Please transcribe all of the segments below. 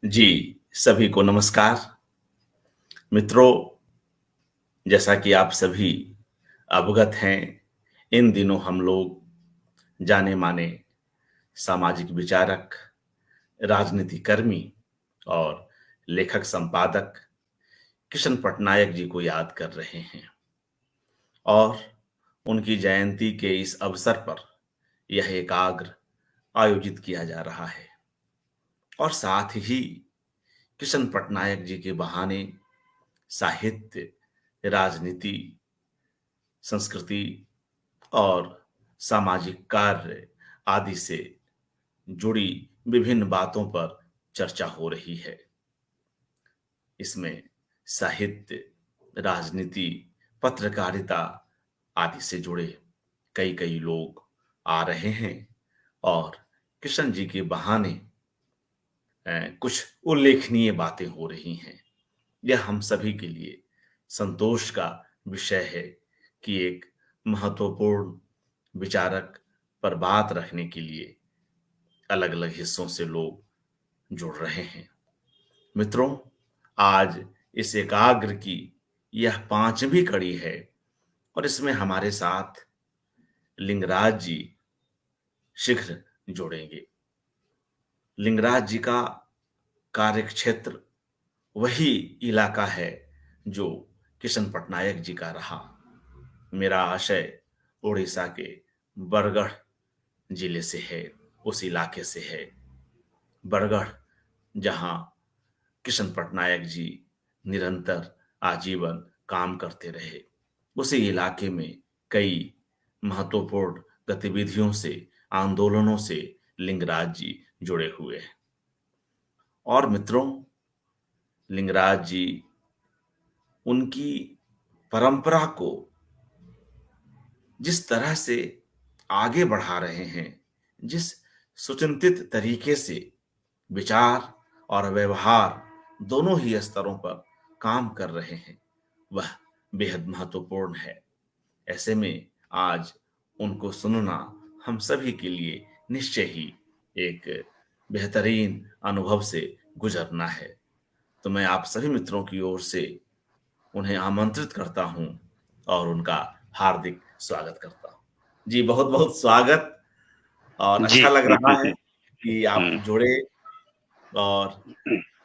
जी, सभी को नमस्कार। मित्रों, जैसा कि आप सभी अवगत हैं, इन दिनों हम लोग जाने-माने सामाजिक विचारक, राजनीतिकर्मी और लेखक-संपादक किशन पटनायक जी को याद कर रहे हैं और उनकी जयंती के इस अवसर पर यह एकाग्र आयोजित किया जा रहा है और साथ ही किशन पटनायक जी के बहाने साहित्य, राजनीति, संस्कृति और सामाजिक कार्य आदि से जुड़ी विभिन्न बातों पर चर्चा हो रही है। इसमें साहित्य, राजनीति, पत्रकारिता आदि से जुड़े कई लोग आ रहे हैं और किशन जी के बहाने कुछ उल्लेखनीय बातें हो रही हैं। यह हम सभी के लिए संतोष का विषय है कि एक महत्वपूर्ण विचारक पर बात रखने के लिए अलग-अलग हिस्सों से लोग जुड़ रहे हैं। मित्रों, आज इस एकाग्र की यह 5वीं कड़ी है और इसमें हमारे साथ लिंगराज जी शीघ्र जुड़ेंगे। लिंगराज जी का कार्यक्षेत्र वही इलाका है जो किशन पटनायक जी का रहा। मेरा आशय उड़ीसा के बरगढ़ जिले से है, उस इलाके से है। बरगढ़, जहां किशन पटनायक जी निरंतर आजीवन काम करते रहे। उसी इलाके में कई महत्वपूर्ण गतिविधियों से, आंदोलनों से लिंगराज जी जुड़े हुए हैं। और मित्रों, लिंगराज जी उनकी परंपरा को जिस तरह से आगे बढ़ा रहे हैं, जिस सुचिंतित तरीके से विचार और व्यवहार दोनों ही स्तरों पर काम कर रहे हैं, वह बेहद महत्वपूर्ण है। ऐसे में आज उनको सुनना हम सभी के लिए निश्चय ही एक बेहतरीन अनुभव से गुजरना है। तो मैं आप सभी मित्रों की ओर से उन्हें आमंत्रित करता हूं और उनका हार्दिक स्वागत करता हूं। जी, बहुत-बहुत स्वागत और जी। अच्छा लग रहा है कि आप हुँ, जुड़े और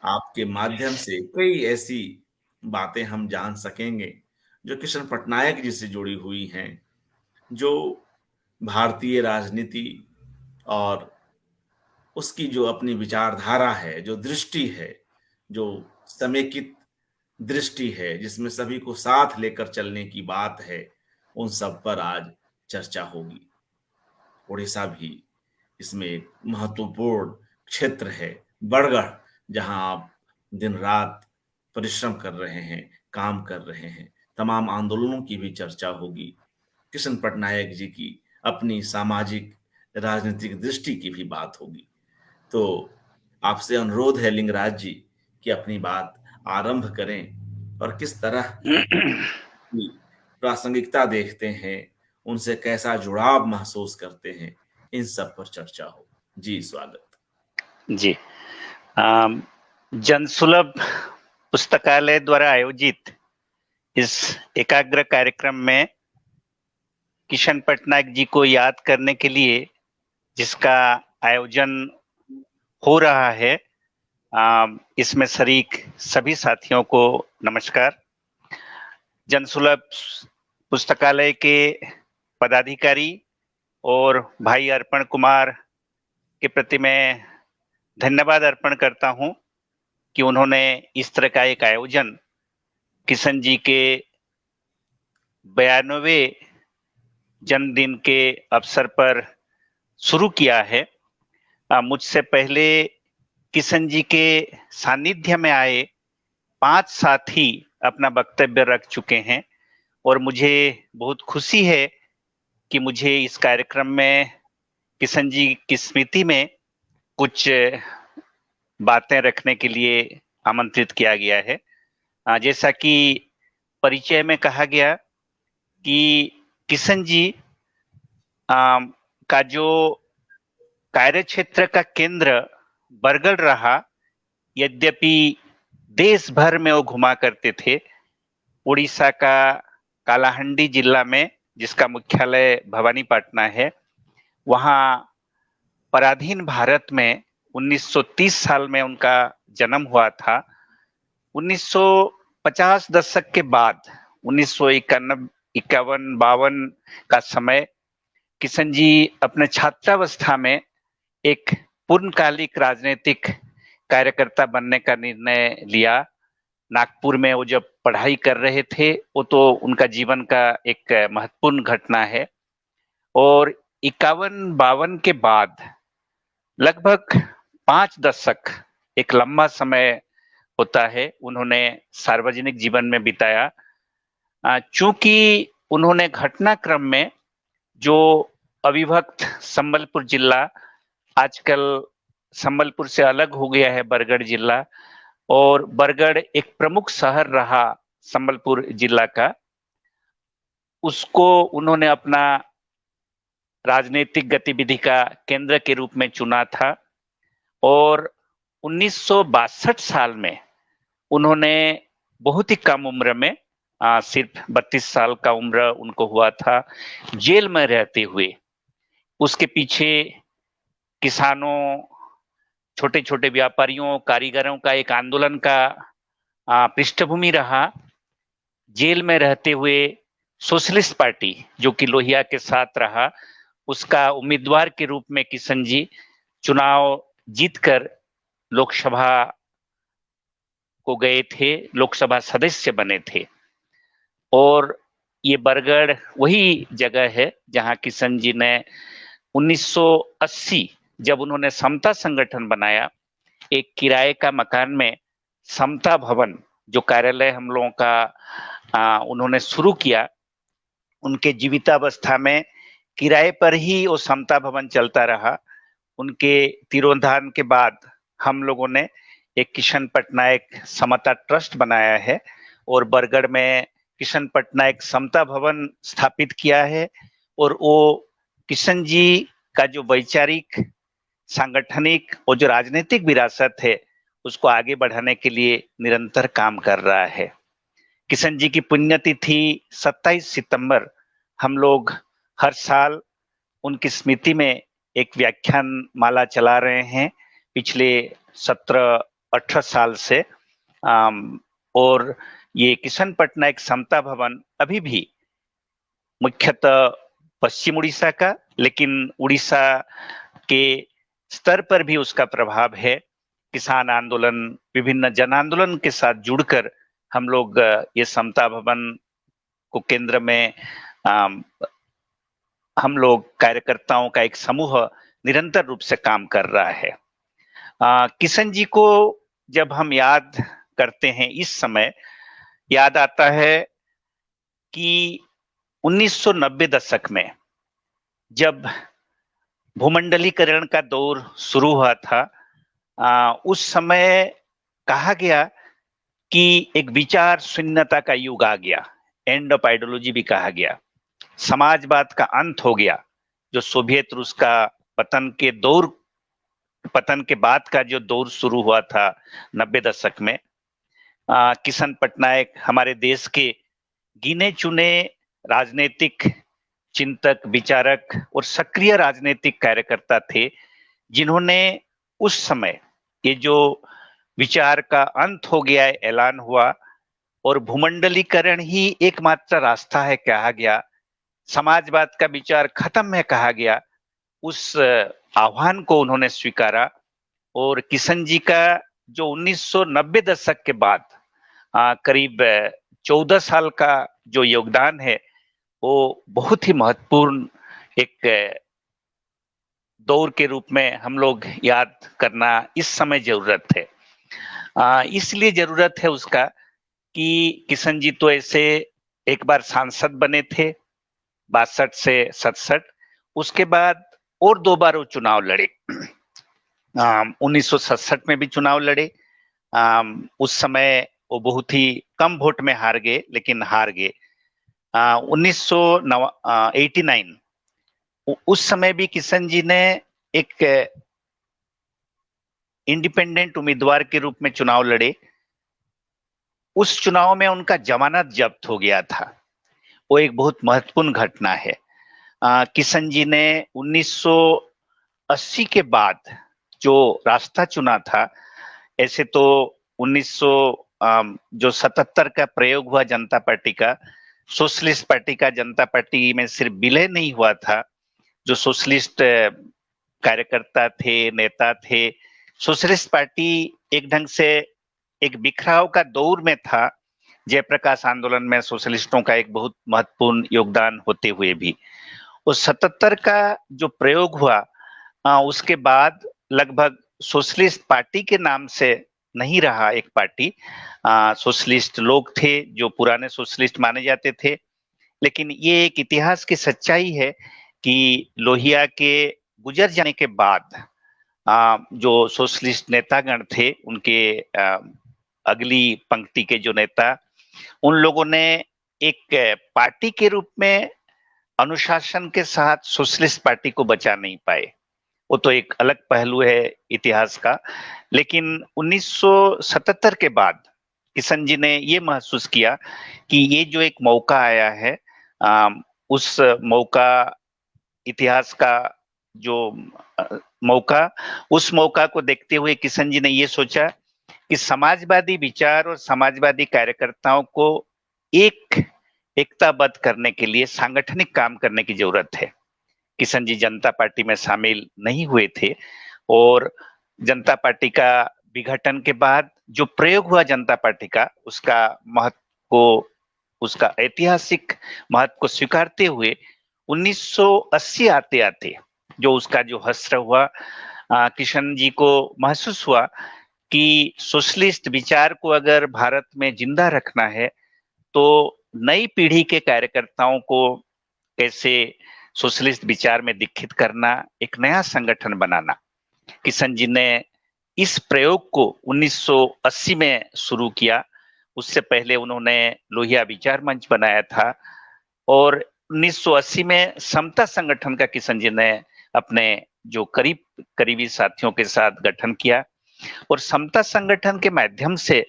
आपके माध्यम से कई ऐसी बातें हम जान सकेंगे जो किशन पटनायक जी से जुड़ी हुई हैं, जो भारतीय राजनीति और उसकी जो अपनी विचारधारा है, जो दृष्टि है, जो समेकित दृष्टि है, जिसमें सभी को साथ लेकर चलने की बात है, उन सब पर आज चर्चा होगी। उड़ीसा भी इसमें एक महत्वपूर्ण क्षेत्र है। बरगढ़, जहां आप दिन-रात परिश्रम कर रहे हैं, काम कर रहे हैं, तमाम आंदोलनों की भी चर्चा होगी। किशन पटनायक जी की अपनी सामाजिक, राजनीतिक दृष्टि की भी बात होगी। तो आपसे अनुरोध है लिंगराज जी कि अपनी बात आरंभ करें और किस तरह की प्रासंगिकता देखते हैं, उनसे कैसा जुड़ाव महसूस करते हैं, इन सब पर चर्चा हो। जी, स्वागत। जी। अम, जनसुलभ पुस्तकालय द्वारा आयोजित इस एकाग्र कार्यक्रम में किशन पटनायक जी को याद करने के लिए जिसका आयोजन हो रहा है, इसमें शरीक सभी साथियों को नमस्कार। जनसुलभ पुस्तकालय के पदाधिकारी और भाई अर्पण कुमार के प्रति मैं धन्यवाद अर्पण करता हूं कि उन्होंने इस तरह का एक आयोजन किशन जी के 92वें जन्मदिन के अवसर पर शुरू किया है। मुझसे पहले किशन जी के सानिध्य में आए 5 साथी अपना वक्तव्य रख चुके हैं और मुझे बहुत खुशी है कि मुझे इस कार्यक्रम में किशन जी की स्मृति में कुछ बातें रखने के लिए आमंत्रित किया गया है। जैसा कि परिचय में कहा गया कि किशन जी का जो कार्यक्षेत्र का केंद्र बरगढ़ रहा, यद्यपि देश भर में वो घुमा करते थे, उड़ीसा का कालाहांडी जिला में, जिसका मुख्यालय भवानीपटना है, वहां पराधीन भारत में 1930 साल में उनका जन्म हुआ था। 1950 दशक के बाद 1951-52 का समय किशन जी अपने छात्रावस्था में एक पूर्णकालिक राजनीतिक कार्यकर्ता बनने का निर्णय लिया। नागपुर में वो जब पढ़ाई कर रहे थे, वो तो उनका जीवन का एक महत्वपूर्ण घटना है। और 51-52 के बाद लगभग 5 दशक, एक लंबा समय होता है, उन्होंने सार्वजनिक जीवन में बिताया। चूंकि उन्होंने घटनाक्रम में जो अविभक्त संबलपुर जिला, आजकल संबलपुर से अलग हो गया है बरगढ़ जिला, और बरगढ़ एक प्रमुख शहर रहा संबलपुर जिला का, उसको उन्होंने अपना राजनीतिक गतिविधि का केंद्र के रूप में चुना था। और 1962 साल में उन्होंने बहुत ही कम उम्र में, सिर्फ 32 साल का उम्र उनको हुआ था, जेल में रहते हुए, उसके पीछे किसानों, छोटे छोटे व्यापारियों, कारीगरों का एक आंदोलन का पृष्ठभूमि रहा। जेल में रहते हुए सोशलिस्ट पार्टी, जो कि लोहिया के साथ रहा, उसका उम्मीदवार के रूप में किशन जी चुनाव जीतकर लोकसभा को गए थे, लोकसभा सदस्य बने थे। और ये बरगढ़ वही जगह है जहां किशन जी ने 1980, जब उन्होंने समता संगठन बनाया, एक किराए का मकान में समता भवन, जो कार्यालय हम लोगों का उन्होंने शुरू किया, उनके जीवितावस्था में किराए पर ही वो समता भवन चलता रहा। उनके तिरोधान के बाद हम लोगों ने एक किशन पटनायक समता ट्रस्ट बनाया है और बरगढ़ में किशन पटनायक समता भवन स्थापित किया है। और वो किशन जी का जो वैचारिक, सांगठनिक और जो राजनीतिक विरासत है, उसको आगे बढ़ाने के लिए निरंतर काम कर रहा है। किशन जी की पुण्यतिथि 27 सितंबर हम लोग हर साल उनकी स्मृति में एक व्याख्यान माला चला रहे हैं पिछले 17-18 साल से। और ये किशन पटनायक समता भवन अभी भी मुख्यतः पश्चिम उड़ीसा का, लेकिन उड़ीसा के स्तर पर भी उसका प्रभाव है। किसान आंदोलन, विभिन्न जन आंदोलन के साथ जुड़कर हम लोग ये समता भवन को केंद्र में हम लोग कार्यकर्ताओं का एक समूह निरंतर रूप से काम कर रहा है। किशन जी को जब हम याद करते हैं, इस समय याद आता है कि 1990 दशक में जब भूमंडलीकरण का दौर शुरू हुआ था, उस समय कहा गया कि एक विचार शून्यता का युग आ गया, एंड ऑफ आइडियोलॉजी भी कहा गया, समाजवाद का अंत हो गया। जो सोवियत रूस का पतन के बाद का जो दौर शुरू हुआ था 90 दशक में, किशन पटनायक हमारे देश के गिने चुने राजनीतिक चिंतक, विचारक और सक्रिय राजनीतिक कार्यकर्ता थे, जिन्होंने उस समय ये जो विचार का अंत हो गया है ऐलान हुआ, और भूमंडलीकरण ही एकमात्र रास्ता है कहा गया, समाजवाद का विचार खत्म है कहा गया, उस आह्वान को उन्होंने स्वीकारा। और किशन जी का जो 1990 दशक के बाद करीब 14 साल का जो योगदान है, वो बहुत ही महत्वपूर्ण एक दौर के रूप में हम लोग याद करना इस समय जरूरत है। इसलिए जरूरत है उसका कि किशन जी तो ऐसे एक बार सांसद बने थे 62 से 67, उसके बाद और 2 बार वो चुनाव लड़े। 1967 में भी चुनाव लड़े। उस समय वो बहुत ही कम वोट में हार गए, लेकिन हार गए। 1989 उस समय भी किशन जी ने एक इंडिपेंडेंट उम्मीदवार के रूप में चुनाव लड़े, उस चुनाव में उनका जमानत जब्त हो गया था। वो एक बहुत महत्वपूर्ण घटना है। किशन जी ने 1980 के बाद जो रास्ता चुना था, ऐसे तो 1900 जो 77 का प्रयोग हुआ जनता पार्टी का, सोशलिस्ट पार्टी का जनता पार्टी में सिर्फ विलय नहीं हुआ था। जो सोशलिस्ट कार्यकर्ता थे, नेता थे, सोशलिस्ट पार्टी एक ढंग से एक बिखराव का दौर में था। जयप्रकाश आंदोलन में सोशलिस्टों का एक बहुत महत्वपूर्ण योगदान होते हुए भी उस 77 का जो प्रयोग हुआ, उसके बाद लगभग सोशलिस्ट पार्टी के नाम से नहीं रहा एक पार्टी। सोशलिस्ट लोग थे जो पुराने सोशलिस्ट माने जाते थे, लेकिन ये एक इतिहास की सच्चाई है कि लोहिया के गुजर जाने के बाद जो सोशलिस्ट नेतागण थे, उनके अगली पंक्ति के जो नेता, उन लोगों ने एक पार्टी के रूप में अनुशासन के साथ सोशलिस्ट पार्टी को बचा नहीं पाए। वो तो एक अलग पहलू है इतिहास का। लेकिन 1977 के बाद किशन जी ने ये महसूस किया कि ये जो एक मौका आया है, उस मौका, इतिहास का जो मौका, उस मौका को देखते हुए किशन जी ने ये सोचा कि समाजवादी विचार और समाजवादी कार्यकर्ताओं को एकताबद्ध करने के लिए सांगठनिक काम करने की जरूरत है। किशन जी जनता पार्टी में शामिल नहीं हुए थे और जनता पार्टी का विघटन के बाद जो प्रयोग हुआ जनता पार्टी का, उसका महत्व को, उसका ऐतिहासिक महत्व को स्वीकारते हुए 1980 आते आते जो उसका जो हश्र हुआ, किशन जी को महसूस हुआ कि सोशलिस्ट विचार को अगर भारत में जिंदा रखना है तो नई पीढ़ी के कार्यकर्ताओं को कैसे सोशलिस्ट विचार में दीक्षित करना, एक नया संगठन बनाना। किशन जी ने इस प्रयोग को 1980 में शुरू किया। उससे पहले उन्होंने लोहिया विचार मंच बनाया था और 1980 में समता संगठन का किशन जी ने अपने जो करीबी साथियों के साथ गठन किया और समता संगठन के माध्यम से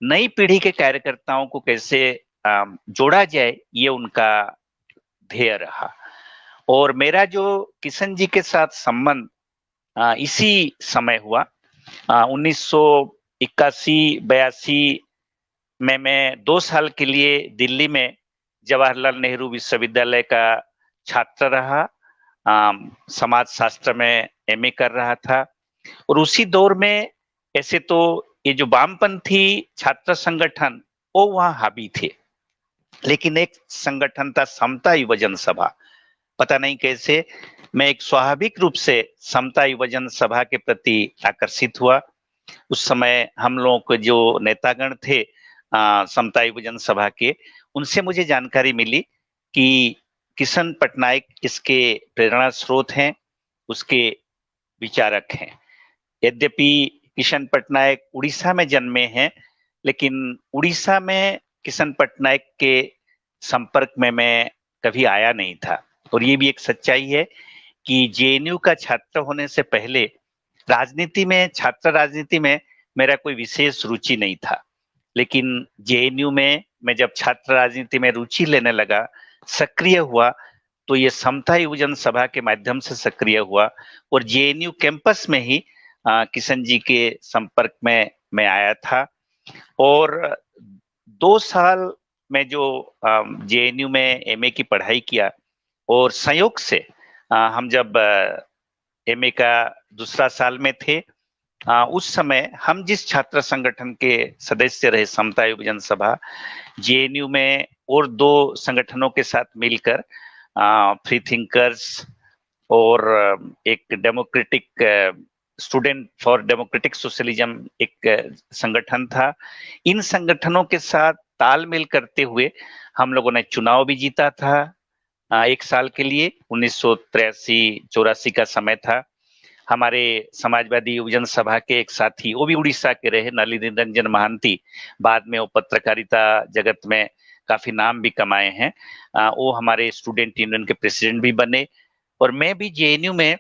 नई पीढ़ी के कार्यकर्ताओं को कैसे जोड़ा जाए, ये उनका ध्येय रहा। और मेरा जो किशन जी के साथ संबंध इसी समय हुआ। 1981-82 में मैं 2 साल के लिए दिल्ली में जवाहरलाल नेहरू विश्वविद्यालय का छात्र रहा। समाज शास्त्र में एमए कर रहा था और उसी दौर में ऐसे तो ये जो वामपंथी छात्र संगठन वो वहां हावी थे, लेकिन एक संगठन था समता युवजन सभा। पता नहीं कैसे मैं एक स्वाभाविक रूप से समता युवजन सभा के प्रति आकर्षित हुआ। उस समय हम लोगों के जो नेतागण थे समता युवजन सभा के, उनसे मुझे जानकारी मिली कि किशन पटनायक इसके प्रेरणा स्रोत हैं, उसके विचारक हैं। यद्यपि किशन पटनायक उड़ीसा में जन्मे हैं, लेकिन उड़ीसा में किशन पटनायक के संपर्क में मैं कभी आया नहीं था। और ये भी एक सच्चाई है कि जेएनयू का छात्र होने से पहले राजनीति में, छात्र राजनीति में मेरा कोई विशेष रुचि नहीं था। लेकिन जेएनयू में मैं जब छात्र राजनीति में रुचि लेने लगा, सक्रिय हुआ, तो ये समता युवजन सभा के माध्यम से सक्रिय हुआ और जेएनयू कैंपस में ही किशन जी के संपर्क में मैं आया था। और 2 साल में जो जेएनयू में एमए की पढ़ाई किया और संयोग से हम जब एमए का दूसरा साल में थे, उस समय हम जिस छात्र संगठन के सदस्य रहे, समता युवजन सभा, जेएनयू में और 2 संगठनों के साथ मिलकर फ्री थिंकर्स और एक democratic student for democratic socialism एक संगठन था। इन संगठनों के साथ तालमेल करते हुए हम लोगों ने चुनाव भी जीता था 1 साल के लिए। 1983-84 का समय था। हमारे समाजवादी युवजन सभा के एक साथी, वो भी उड़ीसा के रहे, नलिनी रंजन महांती, बाद में वो पत्रकारिता जगत में काफी नाम भी कमाए हैं। वो हमारे स्टूडेंट यूनियन के प्रेसिडेंट भी बने और मैं भी जेएनयू में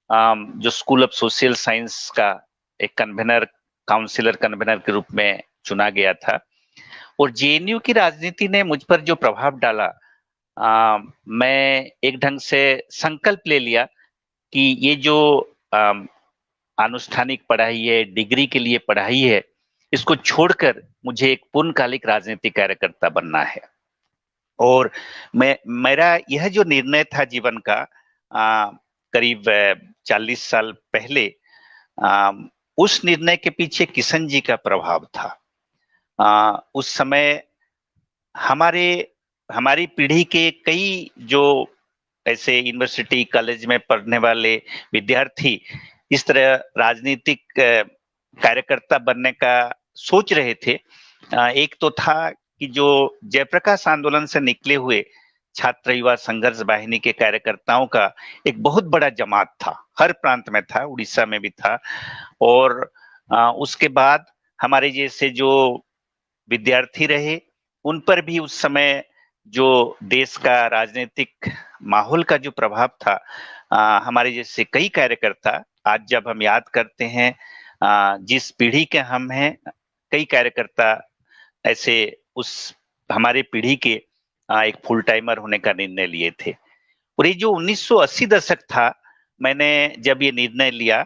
जो स्कूल ऑफ सोशल साइंस का एक कन्वेनर, काउंसिलर कन्वेनर के रूप में चुना गया था। और जेएनयू की राजनीति ने मुझ पर जो प्रभाव डाला, मैं एक ढंग से संकल्प ले लिया कि ये जो अनुष्ठानिक पढ़ाई है, डिग्री के लिए पढ़ाई है, इसको छोड़कर मुझे एक पूर्णकालिक राजनीतिक कार्यकर्ता बनना है। और मेरा यह जो निर्णय था जीवन का, करीब 40 साल पहले, उस निर्णय के पीछे किशन जी का प्रभाव था। उस समय हमारी पीढ़ी के कई जो ऐसे यूनिवर्सिटी कॉलेज में पढ़ने वाले विद्यार्थी इस तरह राजनीतिक कार्यकर्ता बनने का सोच रहे थे। एक तो था कि जो जयप्रकाश आंदोलन से निकले हुए छात्र युवा संघर्ष वाहिनी के कार्यकर्ताओं का एक बहुत बड़ा जमात था, हर प्रांत में था, उड़ीसा में भी था। और उसके बाद हमारे जैसे जो विद्यार्थी रहे, उन पर भी उस समय जो देश का राजनीतिक माहौल का जो प्रभाव था, हमारे जैसे कई कार्यकर्ता, आज जब हम याद करते हैं जिस पीढ़ी के हम हैं, कई कार्यकर्ता ऐसे उस हमारे पीढ़ी के एक फुल टाइमर होने का निर्णय लिए थे। और ये जो 1980 दशक था, मैंने जब ये निर्णय लिया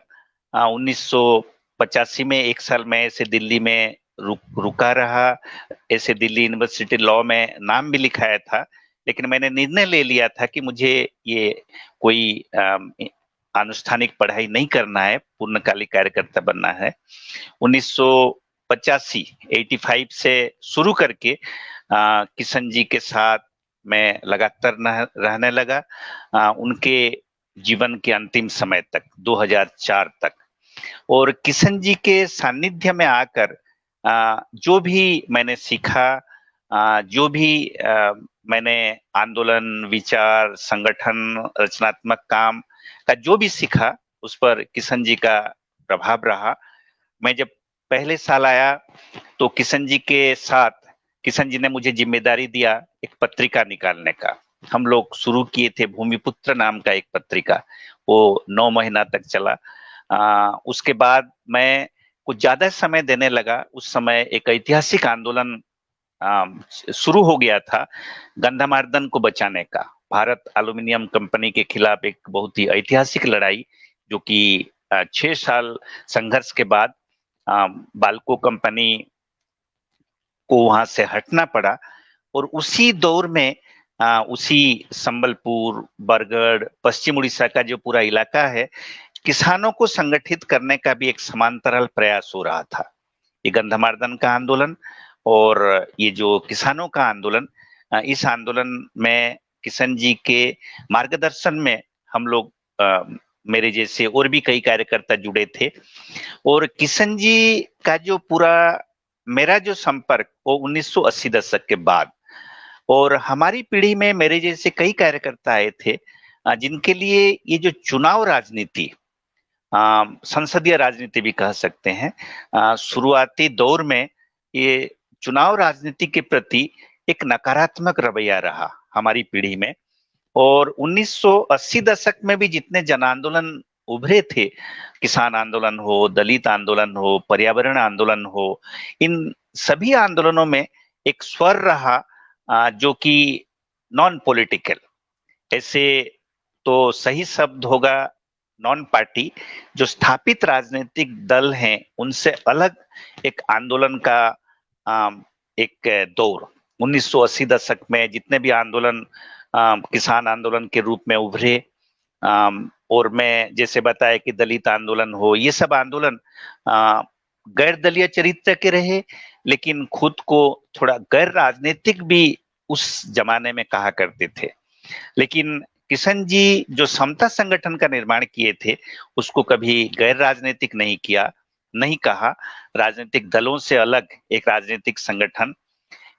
1985 में, एक साल मैं ऐसे दिल्ली में रुका रहा, ऐसे दिल्ली यूनिवर्सिटी लॉ में नाम भी लिखाया था, लेकिन मैंने निर्णय ले लिया था कि मुझे ये कोई आनुष्ठानिक पढ़ाई नहीं करना है, पूर्णकालिक कार्यकर्ता बनना है। 1985 से शुरू करके किशन जी के साथ मैं लगातार रहने लगा, उनके जीवन के अंतिम समय तक, 2004 तक। और किशन जी के सानिध्य में आकर जो भी मैंने सीखा, जो भी मैंने आंदोलन, विचार, संगठन, रचनात्मक काम का जो भी सीखा, उस पर किशन जी का प्रभाव रहा। मैं जब पहले साल आया तो किशन जी ने मुझे जिम्मेदारी दिया एक पत्रिका निकालने का। हम लोग शुरू किए थे भूमिपुत्र नाम का एक पत्रिका, वो 9 महीना तक चला। उसके बाद मैं कुछ ज्यादा समय देने लगा। उस समय एक ऐतिहासिक आंदोलन शुरू हो गया था गंधमार्दन को बचाने का, भारत एल्यूमिनियम कंपनी के खिलाफ एक बहुत ही ऐतिहासिक लड़ाई, जो कि 6 साल संघर्ष के बाद बाल्को कंपनी को वहां से हटना पड़ा। और उसी दौर में उसी संबलपुर, बरगढ़, पश्चिम उड़ीसा का जो पूरा इलाका है, किसानों को संगठित करने का भी एक समांतराल प्रयास हो रहा था। ये गंधमार्दन का आंदोलन और ये जो किसानों का आंदोलन, इस आंदोलन में किशन जी के मार्गदर्शन में हम लोग, मेरे जैसे और भी कई कार्यकर्ता जुड़े थे। और किशन जी का जो पूरा मेरा जो संपर्क, वो 1980 दशक के बाद, और हमारी पीढ़ी में मेरे जैसे कई कार्यकर्ता आए थे जिनके लिए ये जो चुनाव राजनीति, संसदीय राजनीति भी कह सकते हैं, शुरुआती दौर में ये चुनाव राजनीति के प्रति एक नकारात्मक रवैया रहा हमारी पीढ़ी में। और 1980 दशक में भी जितने जन आंदोलन उभरे थे, किसान आंदोलन हो, दलित आंदोलन हो, पर्यावरण आंदोलन हो, इन सभी आंदोलनों में एक स्वर रहा जो कि नॉन पॉलिटिकल, ऐसे तो सही शब्द होगा नॉन पार्टी, जो स्थापित राजनीतिक दल हैं उनसे अलग एक आंदोलन का एक दौर। 1980 दशक में जितने भी आंदोलन किसान आंदोलन के रूप में उभरे, और मैं जैसे बताया कि दलित आंदोलन हो, ये सब आंदोलन गैर दलीय चरित्र के रहे, लेकिन खुद को थोड़ा गैर राजनीतिक भी उस जमाने में कहा करते थे। लेकिन किशन जी जो समता संगठन का निर्माण किए थे, उसको कभी गैर राजनीतिक नहीं किया, नहीं कहा, राजनीतिक दलों से अलग एक राजनीतिक संगठन।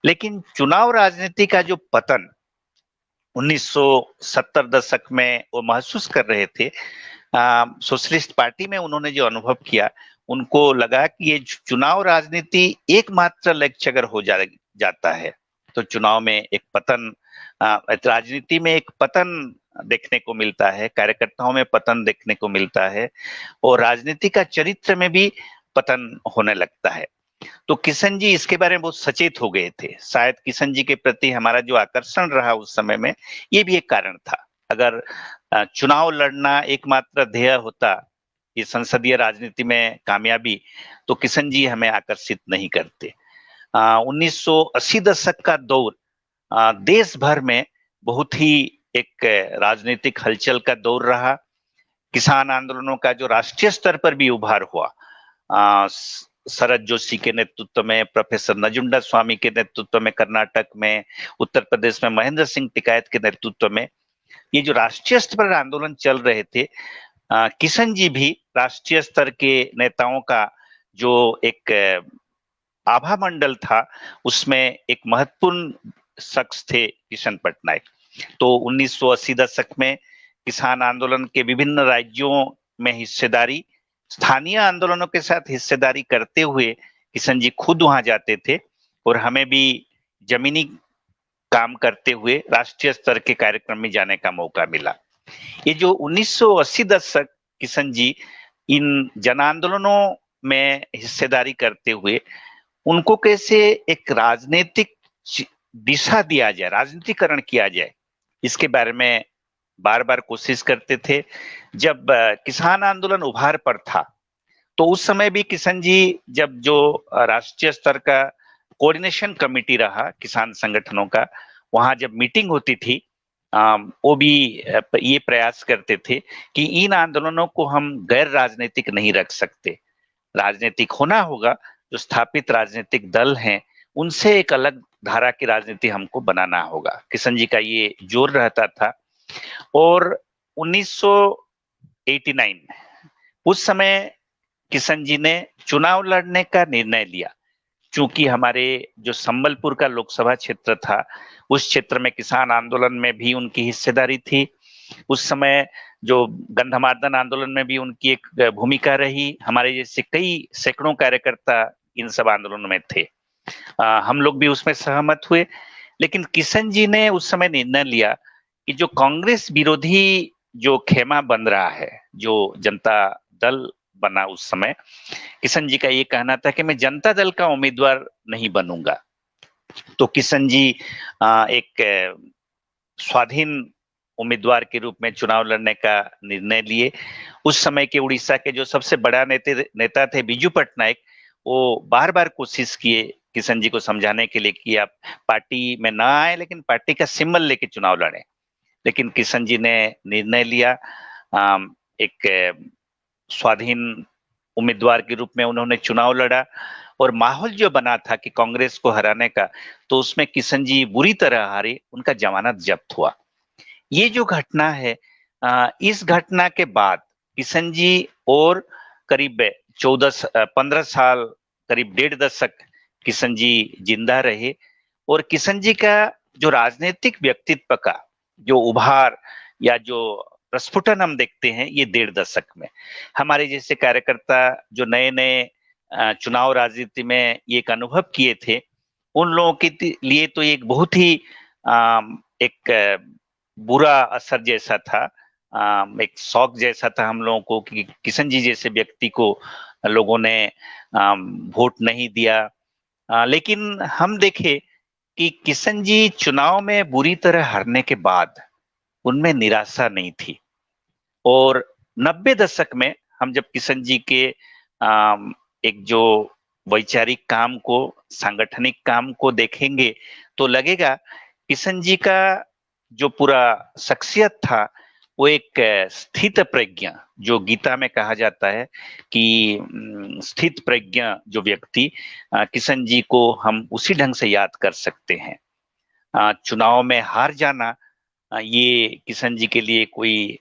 लेकिन चुनाव राजनीति का जो पतन 1970 दशक में वो महसूस कर रहे थे, सोशलिस्ट पार्टी में उन्होंने जो अनुभव किया, उनको लगा कि ये चुनाव राजनीति एकमात्र लक्ष्य अगर हो जाता है तो चुनाव में एक पतन, राजनीति में एक पतन देखने को मिलता है, कार्यकर्ताओं में पतन देखने को मिलता है और राजनीति का चरित्र में भी पतन होने लगता है। तो किशन जी इसके बारे में बहुत सचेत हो गए थे। शायद किशन जी के प्रति हमारा जो आकर्षण रहा उस समय में, ये भी एक कारण था। अगर चुनाव लड़ना एकमात्र ध्येय होता, ये संसदीय राजनीति में कामयाबी, तो किशन जी हमें आकर्षित नहीं करते। 1980 दशक का दौर देश भर में बहुत ही एक राजनीतिक हलचल का दौर रहा। किसान आंदोलनों का जो राष्ट्रीय स्तर पर भी उभार हुआ, शरद जोशी के नेतृत्व में, प्रोफेसर नजुंडा स्वामी के नेतृत्व में कर्नाटक में, उत्तर प्रदेश में महेंद्र सिंह टिकैत के नेतृत्व में, ये जो राष्ट्रीय स्तर पर आंदोलन चल रहे थे, किशन जी भी राष्ट्रीय स्तर के नेताओं का जो एक आभा मंडल था, उसमें एक महत्वपूर्ण शख्स थे किशन पटनायक। तो 1980 दशक में किसान आंदोलन के विभिन्न राज्यों में हिस्सेदारी, स्थानीय आंदोलनों के साथ हिस्सेदारी करते हुए किशन जी खुद वहां जाते थे और हमें भी जमीनी काम करते हुए राष्ट्रीय स्तर के कार्यक्रम में जाने का मौका मिला। ये जो 1980 दशक किशन जी इन जन आंदोलनों में हिस्सेदारी करते हुए उनको कैसे एक राजनीतिक दिशा दिया जाए, राजनीतिकरण किया जाए, इसके बारे में बार बार कोशिश करते थे। जब किसान आंदोलन उभार पर था, तो उस समय भी किशन जी, जब जो राष्ट्रीय स्तर का कोऑर्डिनेशन कमेटी रहा किसान संगठनों का, वहां जब मीटिंग होती थी, वो भी ये प्रयास करते थे कि इन आंदोलनों को हम गैर राजनीतिक नहीं रख सकते, राजनीतिक होना होगा। जो स्थापित राजनीतिक दल हैं, उनसे एक अलग धारा की राजनीति हमको बनाना होगा। किशन जी का ये जोर रहता था। और 1989 उस समय किशन जी ने चुनाव लड़ने का निर्णय लिया। चूंकि हमारे जो संबलपुर का लोकसभा क्षेत्र था, उस क्षेत्र में किसान आंदोलन में भी उनकी हिस्सेदारी थी। उस समय जो गंधमार्दन आंदोलन में भी उनकी एक भूमिका रही। हमारे जैसे कई सैकड़ों कार्यकर्ता इन सब आंदोलनों में थे। हम लोग भी उसमें सहमत हुए। लेकिन किशन जी ने उस समय निर्णय लिया कि जो कांग्रेस विरोधी जो खेमा बन रहा है, जो जनता दल बना उस समय, किशन जी का ये कहना था कि मैं जनता दल का उम्मीदवार नहीं बनूंगा। तो किशन जी एक स्वाधीन उम्मीदवार के रूप में चुनाव लड़ने का निर्णय लिए। उस समय के उड़ीसा के जो सबसे बड़ा नेता थे बीजू पटनायक, वो बार बार कोशिश किए किशन जी को समझाने के लिए कि आप पार्टी में ना आए, लेकिन पार्टी का सिंबल लेके चुनाव लड़ें। लेकिन किशन जी ने निर्णय लिया, एक स्वाधीन उम्मीदवार के रूप में उन्होंने चुनाव लड़ा। और माहौल जो बना था कि कांग्रेस को हराने का, तो उसमें किशन जी बुरी तरह हारे, उनका जमानत जब्त हुआ। ये जो घटना है, इस घटना के बाद किशन जी और करीब 15 साल, करीब 1.5 दशक किशन जी जिंदा रहे। और किशन जी का जो राजनीतिक व्यक्तित्व का जो उभार या जो प्रस्फुटन हम देखते हैं, ये 1.5 दशक में। हमारे जैसे कार्यकर्ता जो नए नए चुनाव राजनीति में एक अनुभव किए थे, उन लोगों के लिए तो एक बहुत ही एक बुरा असर जैसा था, एक शौक जैसा था हम लोगों को कि किशन जी जैसे व्यक्ति को लोगों ने वोट नहीं दिया। लेकिन हम देखे कि किशन जी चुनाव में बुरी तरह हारने के बाद उनमें निराशा नहीं थी। और 90 दशक में हम जब किशन जी के एक जो वैचारिक काम को, सांगठनिक काम को देखेंगे, तो लगेगा किशन जी का जो पूरा शख्सियत था, वो एक स्थित प्रज्ञा, जो गीता में कहा जाता है कि स्थित प्रज्ञा जो व्यक्ति, किशन जी को हम उसी ढंग से याद कर सकते हैं। चुनाव में हार जाना, ये किशन जी के लिए कोई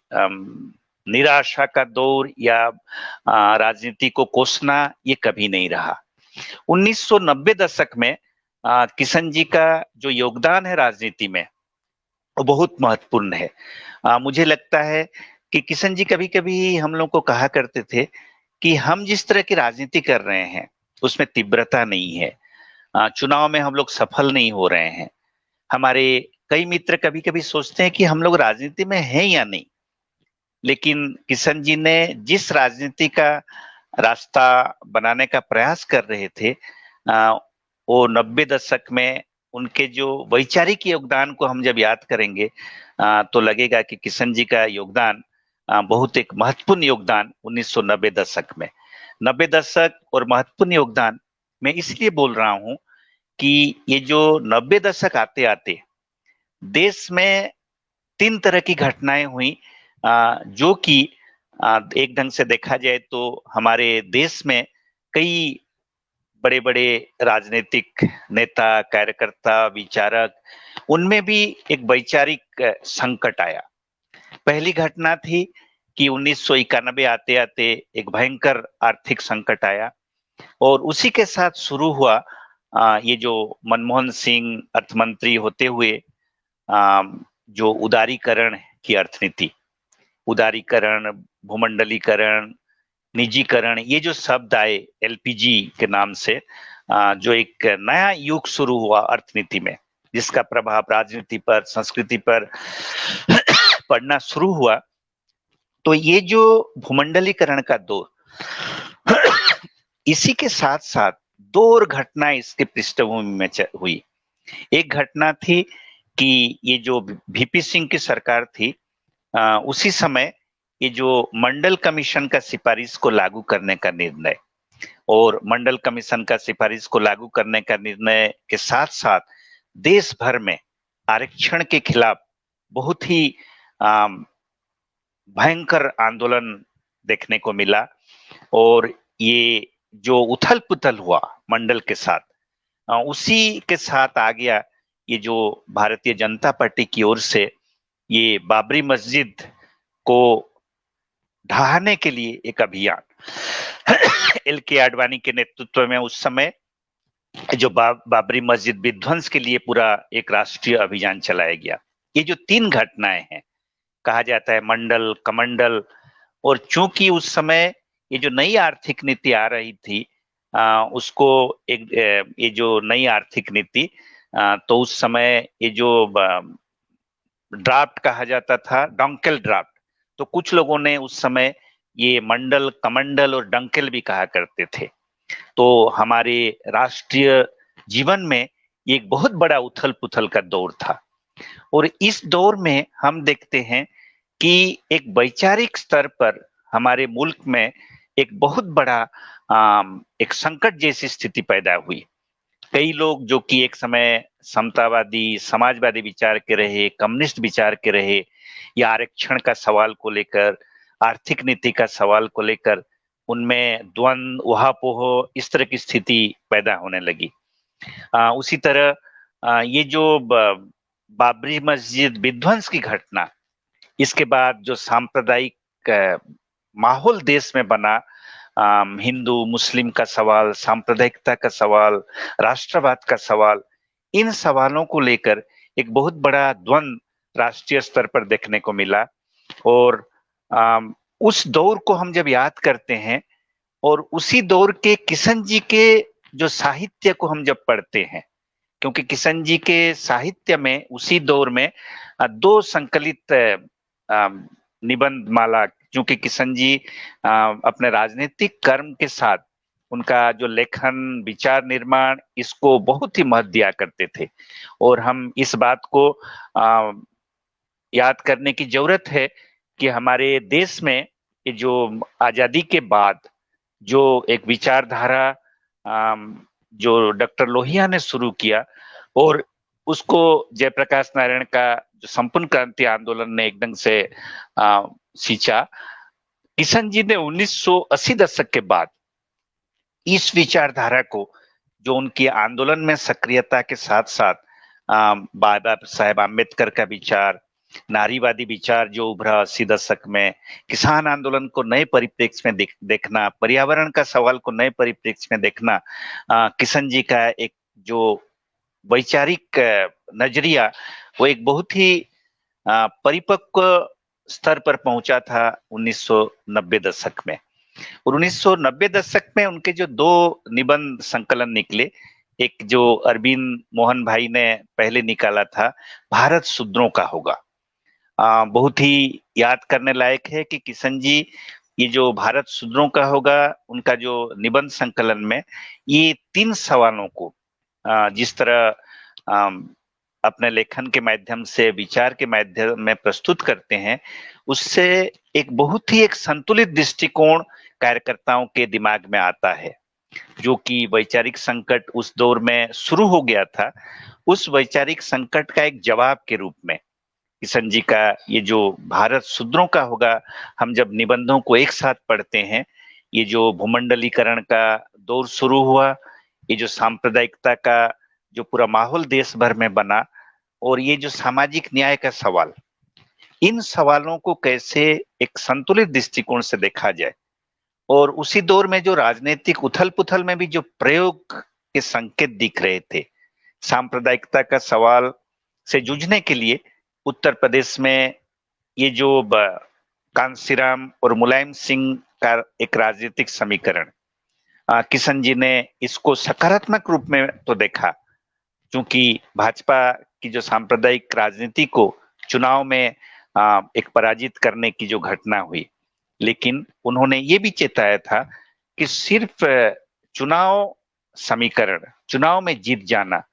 निराशा का दौर या राजनीति को कोसना, ये कभी नहीं रहा। 1990 दशक में किशन जी का जो योगदान है राजनीति में, वो बहुत महत्वपूर्ण है। मुझे लगता है कि किशन जी कभी कभी हम लोग को कहा करते थे कि हम जिस तरह की राजनीति कर रहे हैं उसमें तीव्रता नहीं है, चुनाव में हम लोग सफल नहीं हो रहे हैं, हमारे कई मित्र कभी कभी सोचते हैं कि हम लोग राजनीति में हैं या नहीं, लेकिन किशन जी ने जिस राजनीति का रास्ता बनाने का प्रयास कर रहे थे, वो 90 दशक में उनके जो वैचारिक योगदान को हम जब याद करेंगे तो लगेगा कि किशन जी का योगदान बहुत एक महत्वपूर्ण योगदान 1990 दशक में, 90 दशक और महत्वपूर्ण योगदान मैं इसलिए बोल रहा हूं कि ये जो 90 दशक आते आते देश में 3 तरह की घटनाएं हुई, जो कि एक ढंग से देखा जाए तो हमारे देश में कई बड़े-बड़े राजनीतिक नेता, कार्यकर्ता, विचारक, उनमें भी एक वैचारिक संकट आया। पहली घटना थी कि 1991 आते-आते एक भयंकर आर्थिक संकट आया और उसी के साथ शुरू हुआ ये जो मनमोहन सिंह अर्थमंत्री होते हुए जो उदारीकरण की अर्थनीति, उदारीकरण, भूमंडलीकरण, निजीकरण, ये जो शब्द आए एलपीजी के नाम से, जो एक नया युग शुरू हुआ अर्थनीति में, जिसका प्रभाव राजनीति पर, संस्कृति पर पड़ना शुरू हुआ। तो ये जो भूमंडलीकरण का दौर, इसी के साथ साथ दो और घटनाएं इसके पृष्ठभूमि में हुई। एक घटना थी कि ये जो वीपी सिंह की सरकार थी, उसी समय ये जो मंडल कमीशन का सिफारिश को लागू करने का निर्णय, और मंडल कमीशन का सिफारिश को लागू करने का निर्णय के साथ साथ देश भर में आरक्षण के खिलाफ बहुत ही भयंकर आंदोलन देखने को मिला। और ये जो उथल पुथल हुआ मंडल के साथ, उसी के साथ आ गया ये जो भारतीय जनता पार्टी की ओर से ये बाबरी मस्जिद को ढहाने के लिए एक अभियान एल के आडवाणी के नेतृत्व में उस समय जो बाबरी मस्जिद विध्वंस के लिए पूरा एक राष्ट्रीय अभियान चलाया गया। ये जो 3 घटनाएं हैं, कहा जाता है मंडल, कमंडल, और चूंकि उस समय ये जो नई आर्थिक नीति आ रही थी, उसको एक ये जो नई आर्थिक नीति, तो उस समय ये जो ड्राफ्ट कहा जाता था, डंकेल ड्राफ्ट, तो कुछ लोगों ने उस समय ये मंडल, कमंडल और डंकेल भी कहा करते थे। तो हमारे राष्ट्रीय जीवन में ये एक बहुत बड़ा उथल पुथल का दौर था। और इस दौर में हम देखते हैं कि एक वैचारिक स्तर पर हमारे मुल्क में एक बहुत बड़ा एक संकट जैसी स्थिति पैदा हुई। कई लोग जो कि एक समय समतावादी, समाजवादी विचार के रहे, कम्युनिस्ट विचार के रहे, या आरक्षण का सवाल को लेकर, आर्थिक नीति का सवाल को लेकर उनमें द्वंद, उहापोह, इस तरह की स्थिति पैदा होने लगी। उसी तरह ये जो बाबरी मस्जिद विध्वंस की घटना, इसके बाद जो सांप्रदायिक माहौल देश में बना, हिंदू मुस्लिम का सवाल, सांप्रदायिकता का सवाल, राष्ट्रवाद का सवाल, इन सवालों को लेकर एक बहुत बड़ा द्वंद राष्ट्रीय स्तर पर देखने को मिला। और उस दौर को हम जब याद करते हैं और उसी दौर के किशन जी के जो साहित्य को हम जब पढ़ते हैं, क्योंकि किशन जी के साहित्य में उसी दौर में 2 संकलित निबंध माला, क्योंकि किशन जी अपने राजनीतिक कर्म के साथ उनका जो लेखन, विचार निर्माण, इसको बहुत ही महत्व दिया करते थे। और हम इस बात को याद करने की जरूरत है कि हमारे देश में ये जो आजादी के बाद जो एक विचारधारा जो डॉक्टर लोहिया ने शुरू किया और उसको जयप्रकाश नारायण का जो संपूर्ण क्रांति आंदोलन ने एक ढंग से सींचा, किशन जी ने 1980 दशक के बाद इस विचारधारा को, जो उनकी आंदोलन में सक्रियता के साथ साथ बाबा साहेब आम्बेडकर का विचार, नारीवादी विचार जो उभरा 80 दशक में, किसान आंदोलन को नए परिप्रेक्ष्य में देखना, पर्यावरण का सवाल को नए परिप्रेक्ष्य में देखना, किशन जी का एक जो वैचारिक नजरिया, वो एक बहुत ही परिपक्व स्तर पर पहुंचा था 1990 दशक में। और 1990 दशक में उनके जो 2 निबंध संकलन निकले, एक जो अरविंद मोहन भाई ने पहले निकाला था, भारत शूद्रों का होगा। बहुत ही याद करने लायक है कि किशन जी ये जो भारत शूद्रों का होगा उनका जो निबंध संकलन में ये 3 सवालों को जिस तरह अपने लेखन के माध्यम से, विचार के माध्यम में प्रस्तुत करते हैं, उससे एक बहुत ही एक संतुलित दृष्टिकोण कार्यकर्ताओं के दिमाग में आता है। जो कि वैचारिक संकट उस दौर में शुरू हो गया था, उस वैचारिक संकट का एक जवाब के रूप में किशन जी का ये जो भारत शूद्रों का होगा, हम जब निबंधों को एक साथ पढ़ते हैं, ये जो भूमंडलीकरण का दौर शुरू हुआ, ये जो सांप्रदायिकता का जो पूरा माहौल देश भर में बना, और ये जो सामाजिक न्याय का सवाल, इन सवालों को कैसे एक संतुलित दृष्टिकोण से देखा जाए, और उसी दौर में जो राजनीतिक उथल पुथल में भी जो प्रयोग के संकेत दिख रहे थे, सांप्रदायिकता का सवाल से जूझने के लिए उत्तर प्रदेश में ये जो कांसीराम और मुलायम सिंह का एक राजनीतिक समीकरण, किशन जी ने इसको सकारात्मक रूप में तो देखा, क्योंकि भाजपा की जो सांप्रदायिक राजनीति को चुनाव में एक पराजित करने की जो घटना हुई, लेकिन उन्होंने ये भी चेताया था कि सिर्फ चुनाव समीकरण, चुनाव में जीत जाना,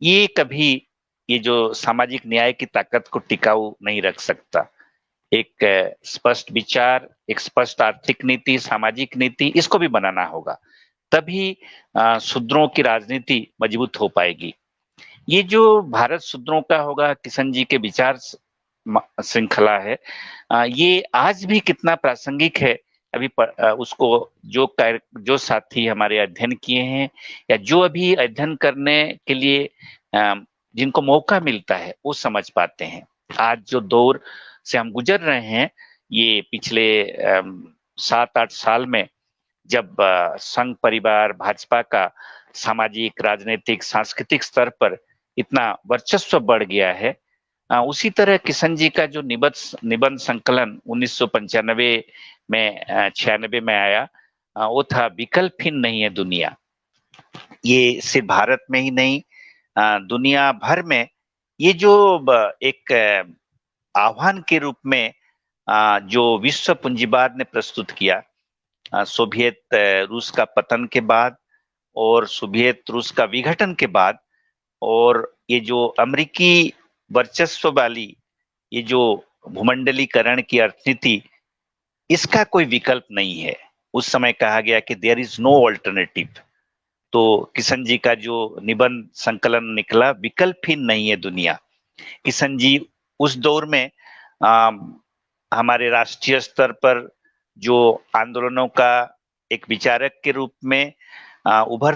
ये कभी ये जो सामाजिक न्याय की ताकत को टिकाऊ नहीं रख सकता। एक स्पष्ट विचार, एक स्पष्ट आर्थिक नीति, सामाजिक नीति, इसको भी बनाना होगा, तभी शूद्रों की राजनीति मजबूत हो पाएगी। ये जो भारत शूद्रों का होगा किशन जी के विचार श्रृंखला है, ये आज भी कितना प्रासंगिक है, अभी उसको जो साथी हमारे अध्ययन किए हैं या जो अभी अध्ययन करने के लिए जिनको मौका मिलता है वो समझ पाते हैं। आज जो दौर से हम गुजर रहे हैं, ये पिछले 7-8 साल में जब संघ परिवार भाजपा का सामाजिक, राजनीतिक, सांस्कृतिक स्तर पर इतना वर्चस्व बढ़ गया है, उसी तरह किशन जी का जो निबंध संकलन 1995 में 96 में आया, वो था विकल्पहीन नहीं है दुनिया। ये सिर्फ भारत में ही नहीं, दुनिया भर में ये जो एक आह्वान के रूप में जो विश्व पूंजीवाद ने प्रस्तुत किया, सोवियत रूस का पतन के बाद और सोवियत रूस का विघटन के बाद, और ये जो अमेरिकी वर्चस्व वाली ये जो भूमंडलीकरण की अर्थनीति, इसका कोई विकल्प नहीं है। उस समय कहा गया कि देयर इज नो ऑल्टरनेटिव। तो किशन जी का जो निबंध संकलन निकला, विकल्पहीन नहीं है दुनिया। किशन जी उस दौर में हमारे राष्ट्रीय स्तर पर जो आंदोलनों का एक विचारक के रूप में उभर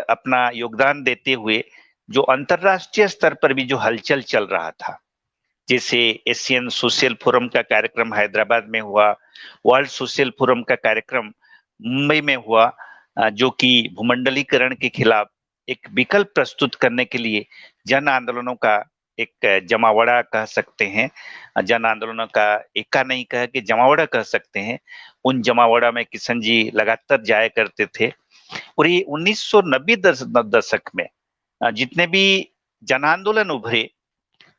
अपना योगदान देते हुए जो अंतरराष्ट्रीय स्तर पर भी जो हलचल चल रहा था, जैसे एशियन सोशल फोरम का कार्यक्रम हैदराबाद में हुआ, वर्ल्ड सोशल फोरम का कार्यक्रम मुंबई में हुआ, जो कि भूमंडलीकरण के खिलाफ एक विकल्प प्रस्तुत करने के लिए जन आंदोलनों का एक जमावड़ा कह सकते हैं, जन आंदोलनों का एका नहीं कह के जमावड़ा कह सकते हैं। उन जमावड़ा में किशन जी लगातार जाया करते थे, और ये 1990 दशक में जितने भी जन आंदोलन उभरे,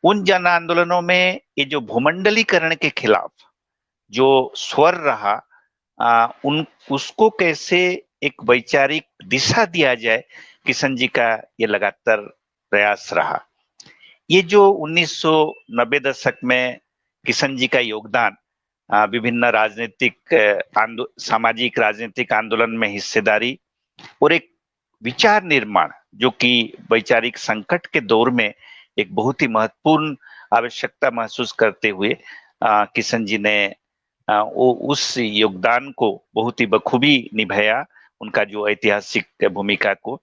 उन जन आंदोलनों में ये जो भूमंडलीकरण के खिलाफ जो स्वर रहा, उसको कैसे एक वैचारिक दिशा दिया जाए, किशन जी का ये लगातार प्रयास रहा। ये जो 1990 दशक में किशन जी का योगदान, विभिन्न राजनीतिक सामाजिक राजनीतिक आंदोलन में हिस्सेदारी और एक विचार निर्माण, जो कि वैचारिक संकट के दौर में एक बहुत ही महत्वपूर्ण आवश्यकता महसूस करते हुए किशन जी ने वो उस योगदान को बहुत ही बखूबी निभाया, उनका जो ऐतिहासिक भूमिका को।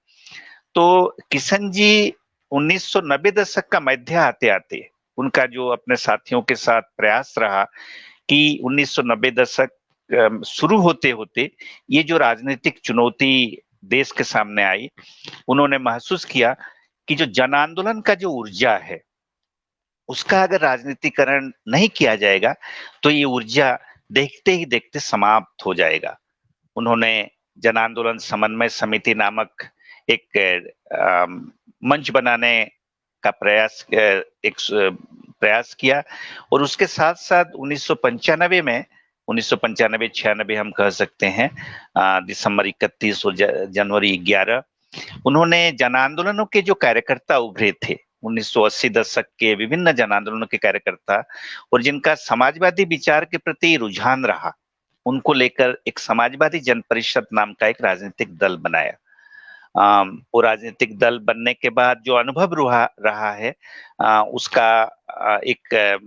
तो किशन जी 1990 दशक का मध्य आते आते उनका जो अपने साथियों के साथ प्रयास रहा कि 1990 दशक शुरू होते होते ये जो राजनीतिक चुनौती देश के सामने आई, उन्होंने महसूस किया कि जो जन आंदोलन का जो ऊर्जा है, उसका अगर राजनीतिकरण नहीं किया जाएगा तो ये ऊर्जा देखते ही देखते समाप्त हो जाएगा। उन्होंने जन आंदोलन समन्वय समिति नामक एक मंच बनाने का प्रयास किया। और उसके साथ साथ 1995 में, 1995-96 हम कह सकते हैं, दिसंबर 31 और जनवरी 11, उन्होंने जन आंदोलनों के जो कार्यकर्ता उभरे थे, 1980 दशक के विभिन्न जन आंदोलनों के कार्यकर्ता, और जिनका समाजवादी विचार के प्रति रुझान रहा, उनको लेकर एक समाजवादी जन परिषद नाम का एक राजनीतिक दल बनाया। वो राजनीतिक दल बनने के बाद जो अनुभव रहा है, उसका एक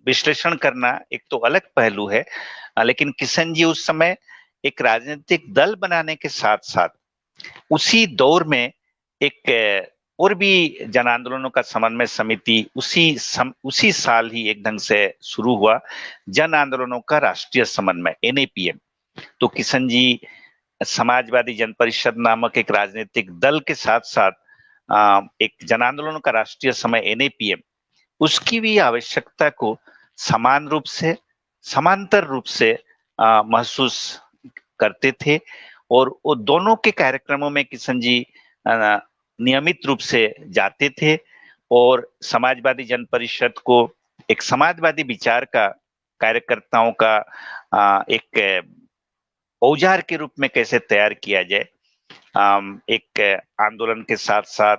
विश्लेषण करना एक तो अलग पहलू है। लेकिन किशन जी उस समय एक राजनीतिक दल बनाने के साथ साथ उसी दौर में एक और भी जन आंदोलनों का समन्वय समिति उसी साल ही एक ढंग से शुरू हुआ, जन आंदोलनों का राष्ट्रीय समन्वय, एनएपीएम। तो किशन जी समाजवादी जन परिषद नामक एक राजनीतिक दल के साथ साथ एक जन आंदोलनों का राष्ट्रीय समय एनएपीएम, उसकी भी आवश्यकता को समान रूप से, समांतर रूप से महसूस करते थे। और वो दोनों के कार्यक्रमों में किशन जी नियमित रूप से जाते थे और समाजवादी जन परिषद को एक समाजवादी विचार का, कार्यकर्ताओं का एक औजार के रूप में कैसे तैयार किया जाए, एक आंदोलन के साथ साथ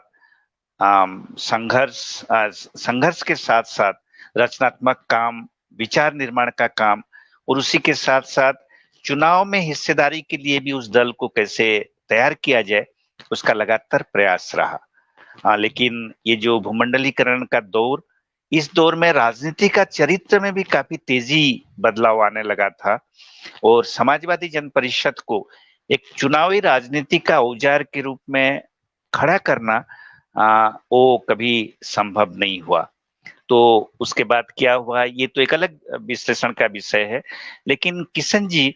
संघर्ष के साथ साथ रचनात्मक काम, विचार निर्माण का काम, और उसी के साथ साथ चुनाव में हिस्सेदारी के लिए भी उस दल को कैसे तैयार किया जाए, उसका लगातार प्रयास रहा। लेकिन ये जो भूमंडलीकरण का दौर, इस दौर में राजनीति का चरित्र में भी काफी तेजी बदलाव आने लगा था और समाजवादी जन परिषद को एक चुनावी राजनीति का औजार के रूप में खड़ा करना वो कभी संभव नहीं हुआ। तो उसके बाद क्या हुआ, ये तो एक अलग विश्लेषण का विषय है। लेकिन किशन जी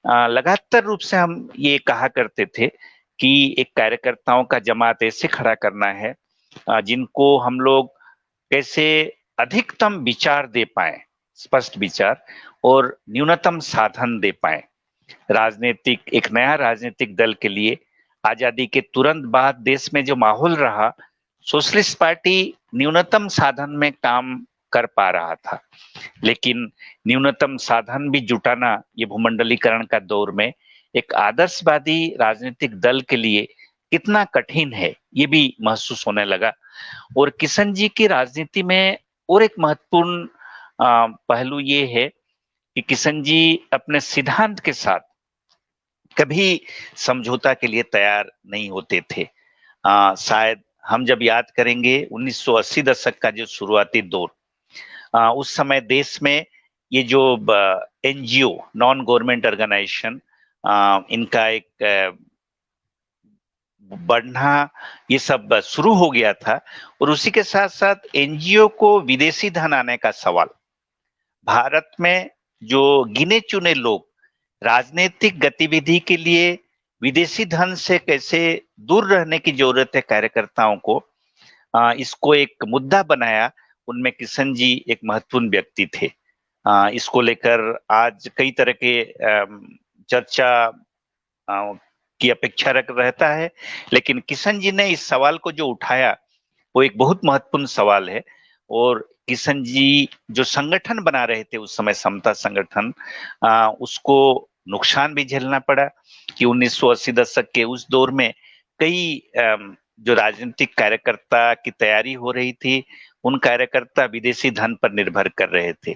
लगातार रूप से हम ये कहा करते थे कि एक कार्यकर्ताओं का जमात ऐसे खड़ा करना है जिनको हम लोग कैसे अधिकतम विचार दे पाए, स्पष्ट विचार, और न्यूनतम साधन दे पाए। राजनीतिक, एक नया राजनीतिक दल के लिए आजादी के तुरंत बाद देश में जो माहौल रहा, सोशलिस्ट पार्टी न्यूनतम साधन में काम कर पा रहा था, लेकिन न्यूनतम साधन भी जुटाना ये भूमंडलीकरण का दौर में एक आदर्शवादी राजनीतिक दल के लिए कितना कठिन है, ये भी महसूस होने लगा। और किशन जी की राजनीति में और एक महत्वपूर्ण पहलू ये है कि किशन जी अपने सिद्धांत के साथ कभी समझौता के लिए तैयार नहीं होते थे। शायद हम जब याद करेंगे 1980 दशक का जो शुरुआती दौर, उस समय देश में ये जो एनजीओ, नॉन गवर्नमेंट ऑर्गेनाइजेशन, इनका एक बढ़ना, ये सब शुरू हो गया था। और उसी के साथ साथ एनजीओ को विदेशी धन आने का सवाल, भारत में जो गिने चुने लोग राजनीतिक गतिविधि के लिए विदेशी धन से कैसे दूर रहने की जरूरत है कार्यकर्ताओं को, इसको एक मुद्दा बनाया। उनमें किशन जी एक महत्वपूर्ण व्यक्ति थे। इसको लेकर आज कई तरह के चर्चा की अपेक्षा रहता है, लेकिन किशन जी ने इस सवाल को जो उठाया वो एक बहुत महत्वपूर्ण सवाल है। और किशन जी जो संगठन बना रहे थे उस समय, समता संगठन, उसको नुकसान भी झेलना पड़ा कि 1980 दशक के उस दौर में कई जो राजनीतिक कार्यकर्ता की तैयारी हो रही थी, उन कार्यकर्ता विदेशी धन पर निर्भर कर रहे थे।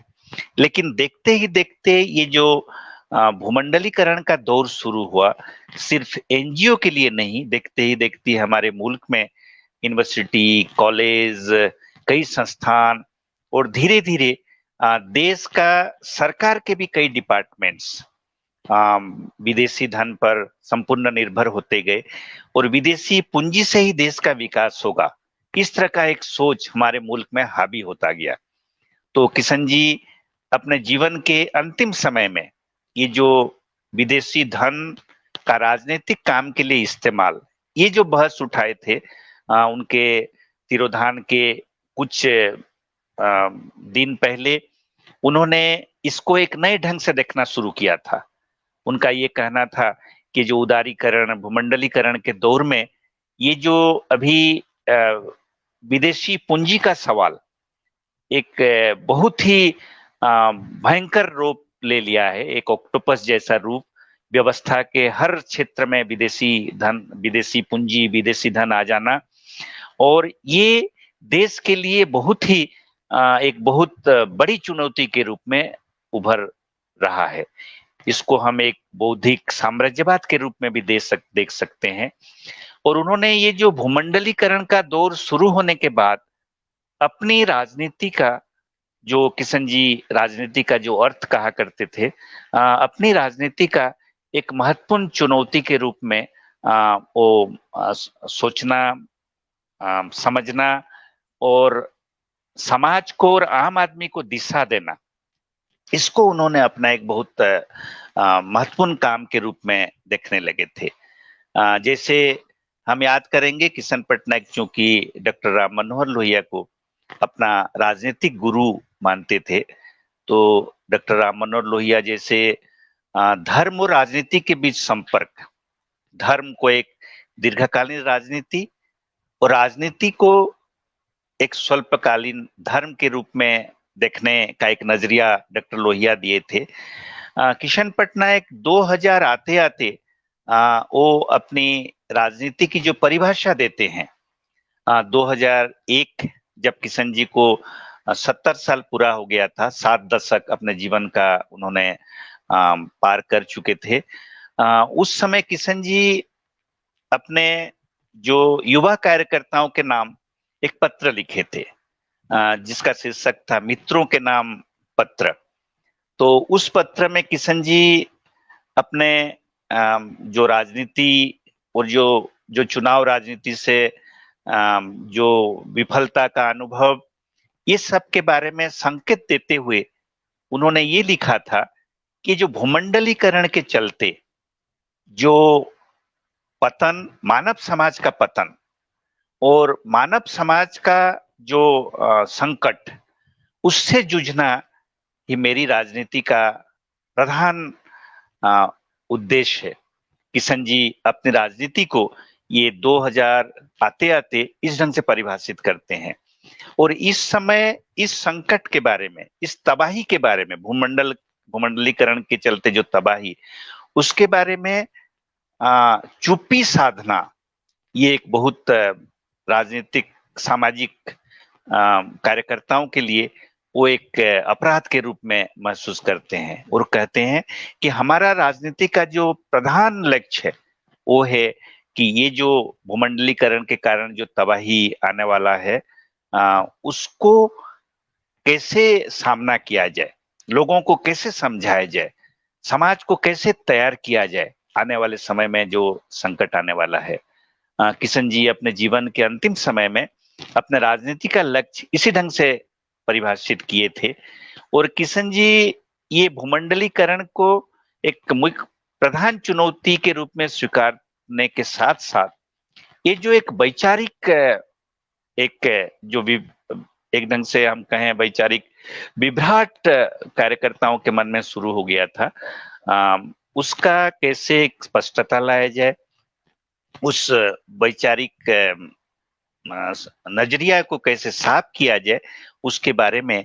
लेकिन देखते ही देखते ये जो भूमंडलीकरण का दौर शुरू हुआ, सिर्फ एनजीओ के लिए नहीं, देखते ही देखते हमारे मुल्क में यूनिवर्सिटी, कॉलेज, कई संस्थान और धीरे धीरे देश का सरकार के भी कई डिपार्टमेंट्स विदेशी धन पर संपूर्ण निर्भर होते गए और विदेशी पूंजी से ही देश का विकास होगा, इस तरह का एक सोच हमारे मुल्क में हावी होता गया। तो किशन जी अपने जीवन के अंतिम समय में ये जो विदेशी धन का राजनीतिक काम के लिए इस्तेमाल, ये जो बहस उठाए थे, उनके तिरोधान के कुछ दिन पहले उन्होंने इसको एक नए ढंग से देखना शुरू किया था। उनका ये कहना था कि जो उदारीकरण, भूमंडलीकरण के दौर में ये जो अभी विदेशी पूंजी का सवाल एक बहुत ही भयंकर रूप ले लिया है, एक ऑक्टोपस जैसा रूप। व्यवस्था के हर क्षेत्र में विदेशी पूंजी, विदेशी धन आ जाना, और ये देश के लिए बहुत ही एक बहुत बड़ी चुनौती के रूप में उभर रहा है। इसको हम एक बौद्धिक साम्राज्यवाद के रूप में भी देख सकते हैं। और उन्होंने ये जो भूमंडलीकरण का दौर शुरू होने के बाद अपनी राजनीति का, जो किशन जी राजनीति का जो अर्थ कहा करते थे, अपनी राजनीति का एक महत्वपूर्ण चुनौती के रूप में वो सोचना, समझना और समाज को और आम आदमी को दिशा देना, इसको उन्होंने अपना एक बहुत महत्वपूर्ण काम के रूप में देखने लगे थे। जैसे हम याद करेंगे किशन पटनायक चूंकि डॉक्टर राम मनोहर लोहिया को अपना राजनीतिक गुरु मानते थे, तो डॉक्टर राम मनोहर लोहिया जैसे धर्म और राजनीति के बीच संपर्क, धर्म को एक दीर्घकालीन राजनीति और राजनीति को एक स्वल्पकालीन धर्म के रूप में देखने का एक नजरिया डॉक्टर लोहिया दिए थे। किशन पटनायक 2000 आते आते वो अपनी राजनीति की जो परिभाषा देते हैं, 2001 जब किशन जी को 70 साल पूरा हो गया था, 7 दशक अपने जीवन का उन्होंने पार कर चुके थे। उस समय किशन जी अपने जो युवा कार्यकर्ताओं के नाम एक पत्र लिखे थे, जिसका शीर्षक था मित्रों के नाम पत्र। तो उस पत्र में किशन जी अपने जो राजनीति और जो चुनाव राजनीति से जो विफलता का अनुभव, ये सब के बारे में संकेत देते हुए उन्होंने ये लिखा था कि जो भूमंडलीकरण के चलते जो पतन, मानव समाज का पतन और मानव समाज का जो संकट, उससे जूझना ही मेरी राजनीति का प्रधान उद्देश्य है। किशन जी अपनी राजनीति को ये 2000 आते आते इस ढंग से परिभाषित करते हैं। और इस समय इस संकट के बारे में, इस तबाही के बारे में, भूमंडलीकरण के चलते जो तबाही, उसके बारे में चुप्पी साधना, ये एक बहुत राजनीतिक सामाजिक कार्यकर्ताओं के लिए वो एक अपराध के रूप में महसूस करते हैं और कहते हैं कि हमारा राजनीति का जो प्रधान लक्ष्य है वो है कि ये जो भूमंडलीकरण के कारण जो तबाही आने वाला है, उसको कैसे सामना किया जाए, लोगों को कैसे समझाया जाए, समाज को कैसे तैयार किया जाए आने वाले समय में जो संकट आने वाला है। किशन जी अपने जीवन के अंतिम समय में अपने राजनीति का लक्ष्य इसी ढंग से परिभाषित किए थे। और किशन जी ये भूमंडलीकरण को एक मुख्य प्रधान चुनौती के रूप में स्वीकारने के साथ साथ ये जो एक वैचारिक एक ढंग से हम कहें वैचारिक विभ्राट कार्यकर्ताओं के मन में शुरू हो गया था, उसका कैसे स्पष्टता लाया जाए, उस वैचारिक नजरिया को कैसे साफ किया जाए, उसके बारे में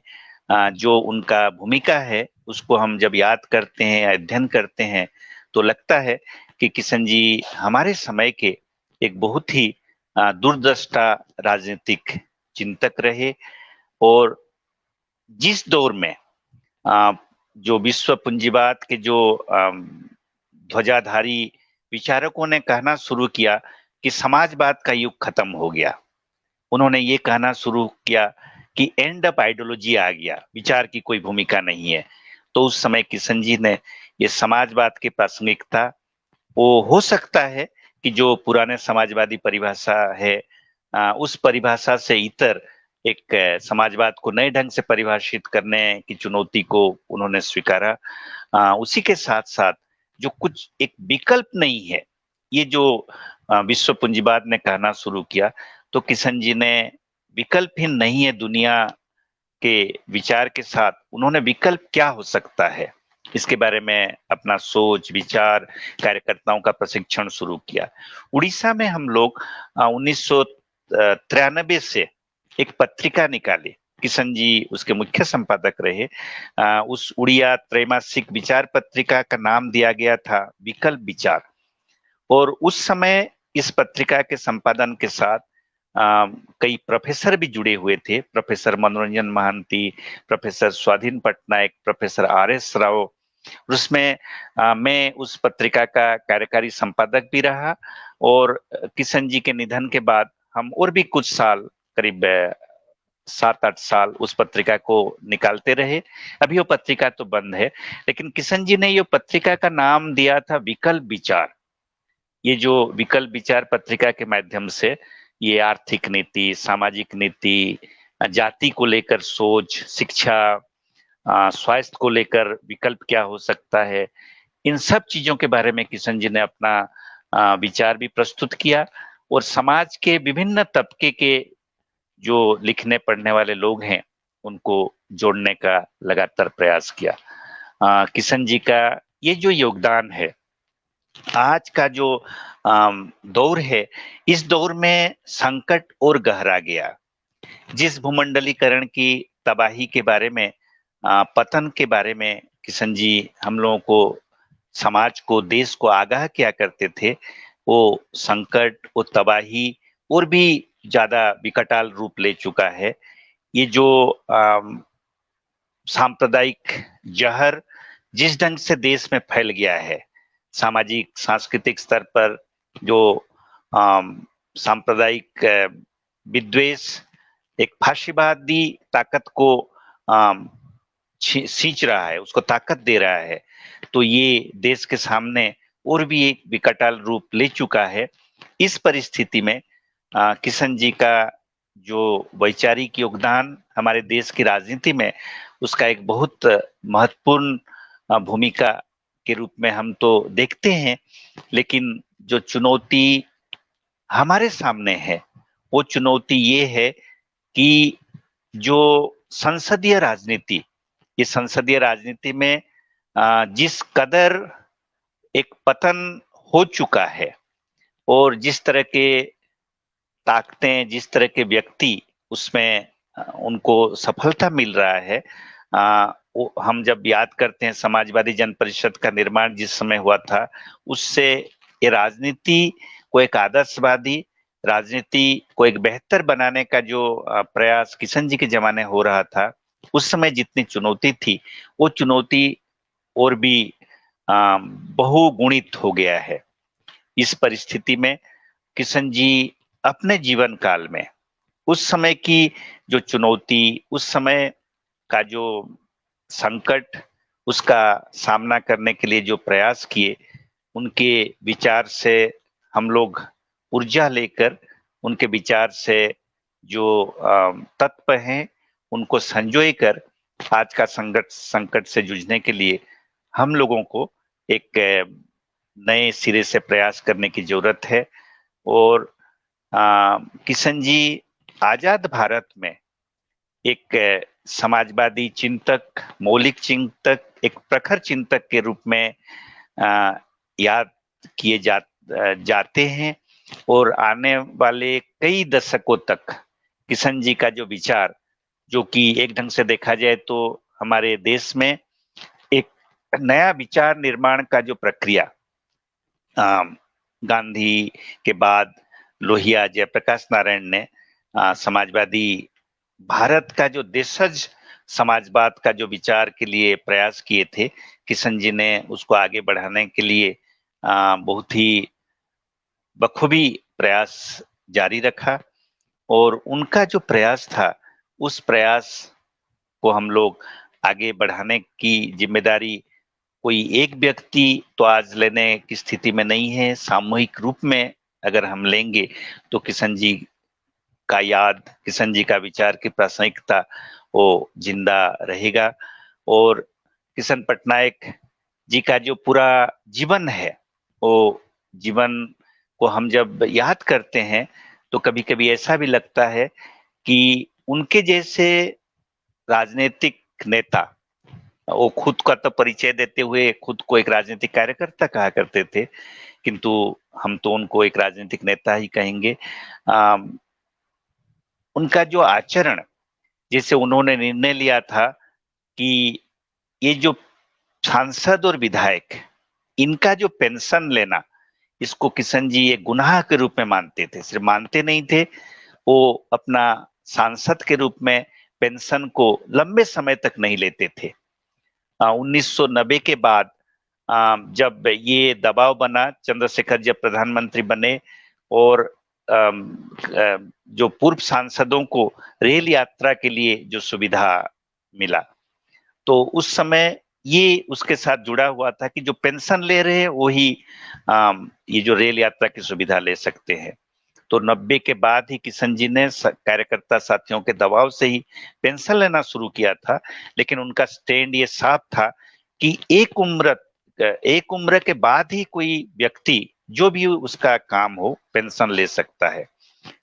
जो उनका भूमिका है उसको हम जब याद करते हैं, अध्ययन करते हैं, तो लगता है कि किशन जी हमारे समय के एक बहुत ही दूरदृष्टा राजनीतिक चिंतक रहे। और जिस दौर में जो विश्व पूंजीवाद के जो ध्वजाधारी विचारकों ने कहना शुरू किया कि समाजवाद का युग खत्म हो गया, उन्होंने ये कहना शुरू किया कि एंड ऑफ आइडियोलॉजी आ गया, विचार की कोई भूमिका नहीं है, तो उस समय किशन जी ने ये समाजवाद की प्रासंगिकता, वो हो सकता है कि जो पुराने समाजवादी परिभाषा है उस परिभाषा से इतर एक समाजवाद को नए ढंग से परिभाषित करने की चुनौती को उन्होंने स्वीकारा। उसी के साथ साथ जो कुछ एक विकल्प नहीं है, ये जो विश्व पूंजीवाद ने कहना शुरू किया, तो किशन जी ने विकल्पहीन नहीं है दुनिया के विचार के साथ, उन्होंने विकल्प क्या हो सकता है इसके बारे में अपना सोच विचार कार्यकर्ताओं का प्रशिक्षण शुरू किया। उड़ीसा में हम लोग 1993 से एक पत्रिका निकाली। किशन जी उसके मुख्य संपादक रहे। उस उड़िया त्रैमासिक विचार पत्रिका का नाम दिया गया था विकल्प विचार। और उस समय इस पत्रिका के संपादन के साथ कई प्रोफेसर भी जुड़े हुए थे। प्रोफेसर मनोरंजन महांती, प्रोफेसर स्वाधीन पटनायक, प्रोफेसर आर.एस. राव। उसमें मैं उस पत्रिका का कार्यकारी संपादक भी रहा। और किशन जी के निधन के बाद हम और भी कुछ साल, करीब 7-8 साल उस पत्रिका को निकालते रहे। अभी वो पत्रिका तो बंद है, लेकिन किशन जी ने ये पत्रिका का नाम दिया था विकल्प विचार। ये जो विकल्प विचार पत्रिका के माध्यम से ये आर्थिक नीति, सामाजिक नीति, जाति को लेकर सोच, शिक्षा, स्वास्थ्य को लेकर विकल्प क्या हो सकता है, इन सब चीजों के बारे में किशन जी ने अपना विचार भी प्रस्तुत किया। और समाज के विभिन्न तबके के जो लिखने पढ़ने वाले लोग हैं उनको जोड़ने का लगातार प्रयास किया। किशन जी का ये जो योगदान है, आज का जो दौर है, इस दौर में संकट और गहरा गया। जिस भूमंडलीकरण की तबाही के बारे में, पतन के बारे में किशन जी हम लोगों को, समाज को, देश को आगाह किया करते थे, वो संकट, वो तबाही और भी ज्यादा विकटाल रूप ले चुका है। ये जो सांप्रदायिक जहर जिस ढंग से देश में फैल गया है, सामाजिक सांस्कृतिक स्तर पर जो सांप्रदायिक विद्वेष एक फाशीवादी ताकत को सींच रहा है, उसको ताकत दे रहा है, तो ये देश के सामने और भी एक विकटाल रूप ले चुका है। इस परिस्थिति में किशन जी का जो वैचारिक योगदान हमारे देश की राजनीति में, उसका एक बहुत महत्वपूर्ण भूमिका के रूप में हम तो देखते हैं। लेकिन जो चुनौती हमारे सामने है, वो चुनौती ये है कि जो संसदीय राजनीति, ये संसदीय राजनीति में जिस कदर एक पतन हो चुका है और जिस तरह के ताकतें, जिस तरह के व्यक्ति उसमें उनको सफलता मिल रहा है, हम जब याद करते हैं समाजवादी जन परिषद का निर्माण जिस समय हुआ था, उससे ये राजनीति को एक आदर्शवादी राजनीति को एक बेहतर बनाने का जो प्रयास किशन जी के जमाने हो रहा था, उस समय जितनी चुनौती थी, वो चुनौती और भी बहुगुणित हो गया है। इस परिस्थिति में किशन जी अपने जीवन काल में उस समय की जो चुनौती, उस समय का जो संकट, उसका सामना करने के लिए जो प्रयास किए, उनके विचार से हम लोग ऊर्जा लेकर, उनके विचार से जो तत्व हैं उनको संजोए कर आज का संकट से जूझने के लिए हम लोगों को एक नए सिरे से प्रयास करने की जरूरत है। और किशन जी आजाद भारत में एक समाजवादी चिंतक, मौलिक चिंतक, एक प्रखर चिंतक के रूप में याद किए जाते हैं। और आने वाले कई दशकों तक किशन जी का जो विचार, जो कि एक ढंग से देखा जाए तो हमारे देश में एक नया विचार निर्माण का जो प्रक्रिया, गांधी के बाद लोहिया, जयप्रकाश नारायण ने समाजवादी भारत का जो देशज समाजवाद का जो विचार के लिए प्रयास किए थे, किशन जी ने उसको आगे बढ़ाने के लिए बहुत ही बखूबी प्रयास जारी रखा। और उनका जो प्रयास था, उस प्रयास को हम लोग आगे बढ़ाने की जिम्मेदारी कोई एक व्यक्ति तो आज लेने की स्थिति में नहीं है। सामूहिक रूप में अगर हम लेंगे तो किशन जी का याद, किशन जी का विचार की प्रासंगिकता वो जिंदा रहेगा। और किशन पटनायक जी का जो पूरा जीवन है, वो जीवन को हम जब याद करते हैं तो कभी कभी ऐसा भी लगता है कि उनके जैसे राजनीतिक नेता वो खुद का तो परिचय देते हुए खुद को एक राजनीतिक कार्यकर्ता कहा करते थे, किंतु हम तो उनको एक राजनीतिक नेता ही कहेंगे। उनका जो आचरण, जैसे उन्होंने निर्णय लिया था कि ये जो सांसद और विधायक, इनका जो पेंशन लेना, इसको किशन जी एक गुनाह के रूप में मानते थे। सिर्फ मानते नहीं थे, वो अपना सांसद के रूप में पेंशन को लंबे समय तक नहीं लेते थे। 1990 के बाद जब ये दबाव बना, चंद्रशेखर जब प्रधानमंत्री बने और जो पूर्व सांसदों को रेल यात्रा के लिए जो सुविधा मिला, तो उस समय ये उसके साथ जुड़ा हुआ था कि जो पेंशन ले रहे हैं वही ये जो रेल यात्रा की सुविधा ले सकते हैं। तो 90 के बाद ही किशन जी ने कार्यकर्ता साथियों के दबाव से ही पेंशन लेना शुरू किया था, लेकिन उनका स्टैंड ये साफ था कि एक उम्र के बाद ही कोई व्यक्ति जो भी उसका काम हो पेंशन ले सकता है,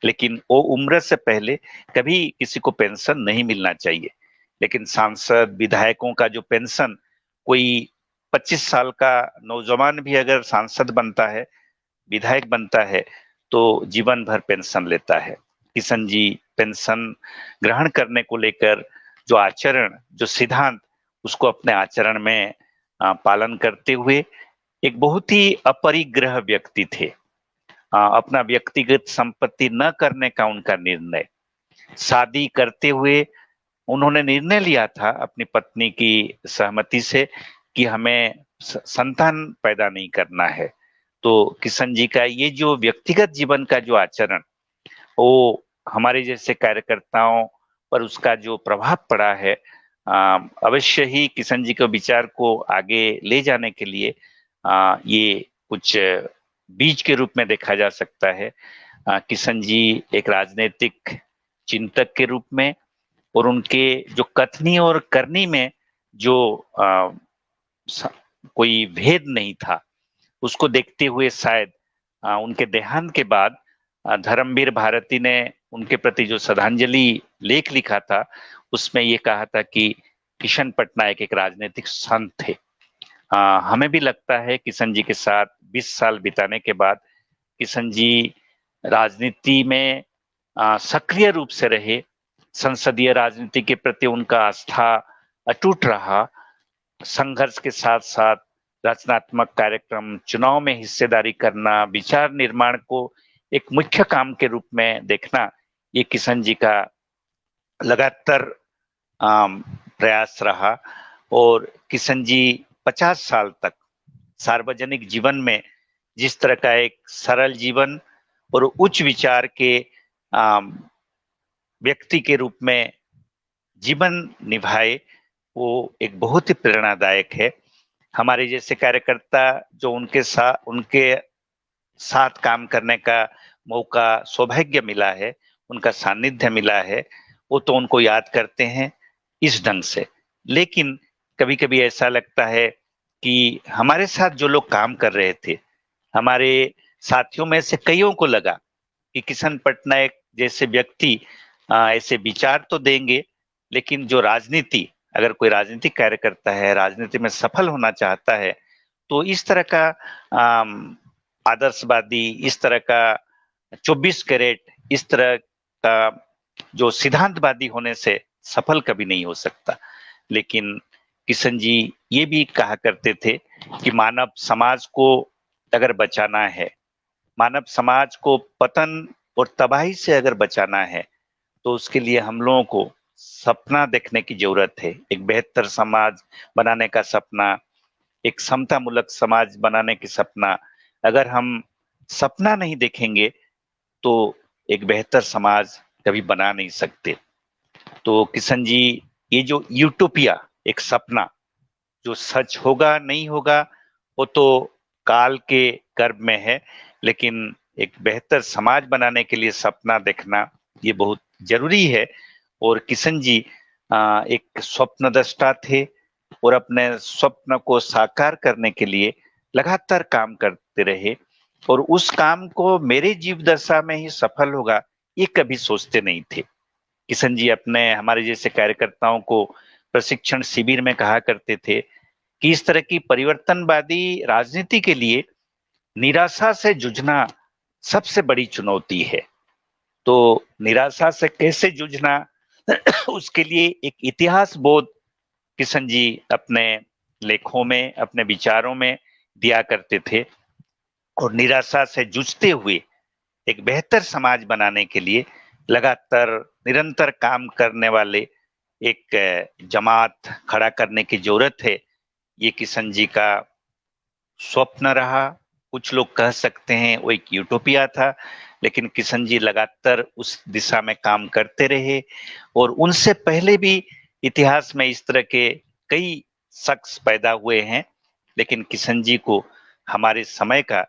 लेकिन वो उम्र से पहले कभी किसी को पेंशन नहीं मिलना चाहिए। लेकिन सांसद विधायकों का जो पेंशन, कोई 25 साल का नौजवान भी अगर सांसद बनता है, विधायक बनता है, तो जीवन भर पेंशन लेता है। किशन जी पेंशन ग्रहण करने को लेकर जो आचरण, जो सिद्धांत, उसको अपने आचरण में पालन करते हुए एक बहुत ही अपरिग्रह व्यक्ति थे। अपना व्यक्तिगत संपत्ति न करने का उनका निर्णय, शादी करते हुए उन्होंने निर्णय लिया था अपनी पत्नी की सहमति से कि हमें संतान पैदा नहीं करना है। तो किशन जी का ये जो व्यक्तिगत जीवन का जो आचरण, वो हमारे जैसे कार्यकर्ताओं पर उसका जो प्रभाव पड़ा है, अवश्य ही किशन जी के विचार को आगे ले जाने के लिए ये कुछ बीज के रूप में देखा जा सकता है। किशन जी एक राजनीतिक चिंतक के रूप में और उनके जो कथनी और करनी में जो कोई भेद नहीं था, उसको देखते हुए शायद उनके देहांत के बाद धर्मवीर भारती ने उनके प्रति जो श्रद्धांजलि लेख लिखा था, उसमें ये कहा था कि किशन पटनायक एक राजनीतिक संत थे। हमें भी लगता है किशन जी के साथ 20 साल बिताने के बाद किशन जी राजनीति में सक्रिय रूप से रहे, संसदीय राजनीति के प्रति उनका आस्था अटूट रहा, संघर्ष के साथ साथ रचनात्मक कार्यक्रम, चुनाव में हिस्सेदारी करना, विचार निर्माण को एक मुख्य काम के रूप में देखना, ये किशन जी का लगातार प्रयास रहा। और किशन जी 50 साल तक सार्वजनिक जीवन में जिस तरह का एक सरल जीवन और उच्च विचार के व्यक्ति के रूप में जीवन निभाए, वो एक बहुत ही प्रेरणादायक है। हमारे जैसे कार्यकर्ता जो उनके साथ काम करने का मौका, सौभाग्य मिला है, उनका सानिध्य मिला है, वो तो उनको याद करते हैं इस ढंग से। लेकिन कभी-कभी ऐसा लगता है कि हमारे साथ जो लोग काम कर रहे थे, हमारे साथियों में से कईयों को लगा कि किशन पटनायक जैसे व्यक्ति ऐसे विचार तो देंगे, लेकिन जो राजनीति, अगर कोई राजनीतिक कार्यकर्ता है, राजनीति में सफल होना चाहता है, तो इस तरह का आदर्शवादी, इस तरह का 24 कैरेट, इस तरह का जो सिद्धांतवादी होने से सफल कभी नहीं हो सकता। लेकिन किशन जी ये भी कहा करते थे कि मानव समाज को अगर बचाना है, मानव समाज को पतन और तबाही से अगर बचाना है, तो उसके लिए हम लोगों को सपना देखने की जरूरत है। एक बेहतर समाज बनाने का सपना, एक समतामूलक समाज बनाने की सपना। अगर हम सपना नहीं देखेंगे तो एक बेहतर समाज कभी बना नहीं सकते। तो किशन जी ये जो यूटोपिया, एक सपना जो सच होगा नहीं होगा वो तो काल के गर्भ में है, लेकिन एक बेहतर समाज बनाने के लिए सपना देखना ये बहुत जरूरी है। और किशन जी एक स्वप्नद्रष्टा थे और अपने स्वप्न को साकार करने के लिए लगातार काम करते रहे, और उस काम को मेरे जीव दशा में ही सफल होगा ये कभी सोचते नहीं थे। किशन जी अपने हमारे जैसे कार्यकर्ताओं को प्रशिक्षण शिविर में कहा करते थे कि इस तरह की परिवर्तनवादी राजनीति के लिए निराशा से जूझना सबसे बड़ी चुनौती है। तो निराशा से कैसे जूझना उसके लिए एक इतिहास बोध किशन जी अपने लेखों में, अपने विचारों में दिया करते थे। और निराशा से जूझते हुए एक बेहतर समाज बनाने के लिए लगातार निरंतर काम करने वाले एक जमात खड़ा करने की जरूरत है। ये किशन जी का स्वप्न रहा। कुछ लोग कह सकते हैं वो एक यूटोपिया था, लेकिन किशन जी लगातार उस दिशा में काम करते रहे। और उनसे पहले भी इतिहास में इस तरह के कई शख्स पैदा हुए हैं, लेकिन किशन जी को हमारे समय का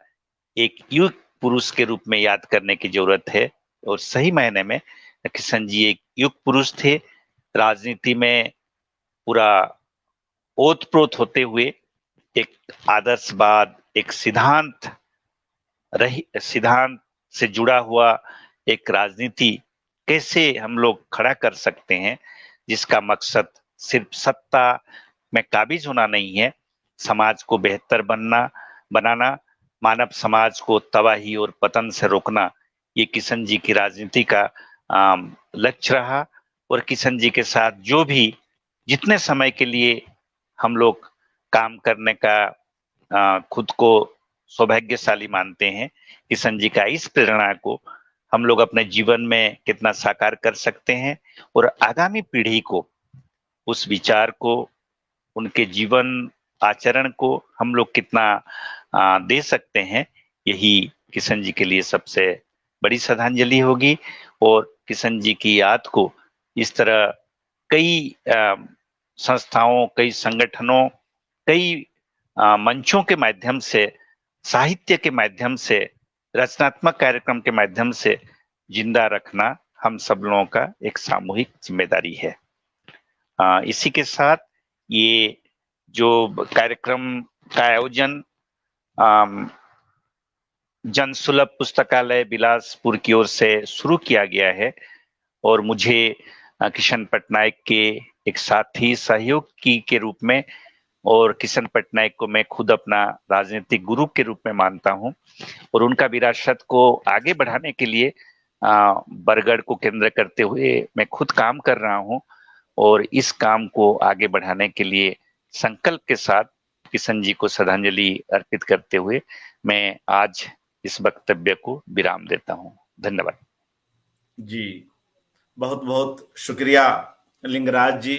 एक युग पुरुष के रूप में याद करने की जरूरत है। और सही मायने में किशन जी एक युग पुरुष थे। राजनीति में पूरा ओतप्रोत होते हुए एक आदर्शवाद, एक सिद्धांत से जुड़ा हुआ एक राजनीति कैसे हम लोग खड़ा कर सकते हैं, जिसका मकसद सिर्फ सत्ता में काबिज होना नहीं है, समाज को बेहतर बनाना, मानव समाज को तबाही और पतन से रोकना। ये किशन जी की राजनीति का लक्ष्य रहा। और किशन जी के साथ जो भी जितने समय के लिए हम लोग काम करने का खुद को सौभाग्यशाली मानते हैं, किशन जी का इस प्रेरणा को हम लोग अपने जीवन में कितना साकार कर सकते हैं और आगामी पीढ़ी को उस विचार को, उनके जीवन आचरण को हम लोग कितना दे सकते हैं, यही किशन जी के लिए सबसे बड़ी श्रद्धांजलि होगी। और किशन जी की याद को इस तरह कई संस्थाओं, कई संगठनों, कई मंचों के माध्यम से, साहित्य के माध्यम से, रचनात्मक कार्यक्रम के माध्यम से जिंदा रखना हम सब लोगों का एक सामूहिक जिम्मेदारी है। इसी के साथ ये जो कार्यक्रम का आयोजन जन सुलभ पुस्तकालय बिलासपुर की ओर से शुरू किया गया है, और मुझे किशन पटनायक के एक साथी सहयोगी के रूप में, और किशन पटनायक को मैं खुद अपना राजनीतिक गुरु के रूप में मानता हूं, और उनका विरासत को आगे बढ़ाने के लिए बरगढ़ को केंद्र करते हुए मैं खुद काम कर रहा हूं। और इस काम को आगे बढ़ाने के लिए संकल्प के साथ किशन जी को श्रद्धांजलि अर्पित करते हुए मैं आज इस वक्तव्य को विराम देता हूं। धन्यवाद जी, बहुत बहुत शुक्रिया लिंगराज जी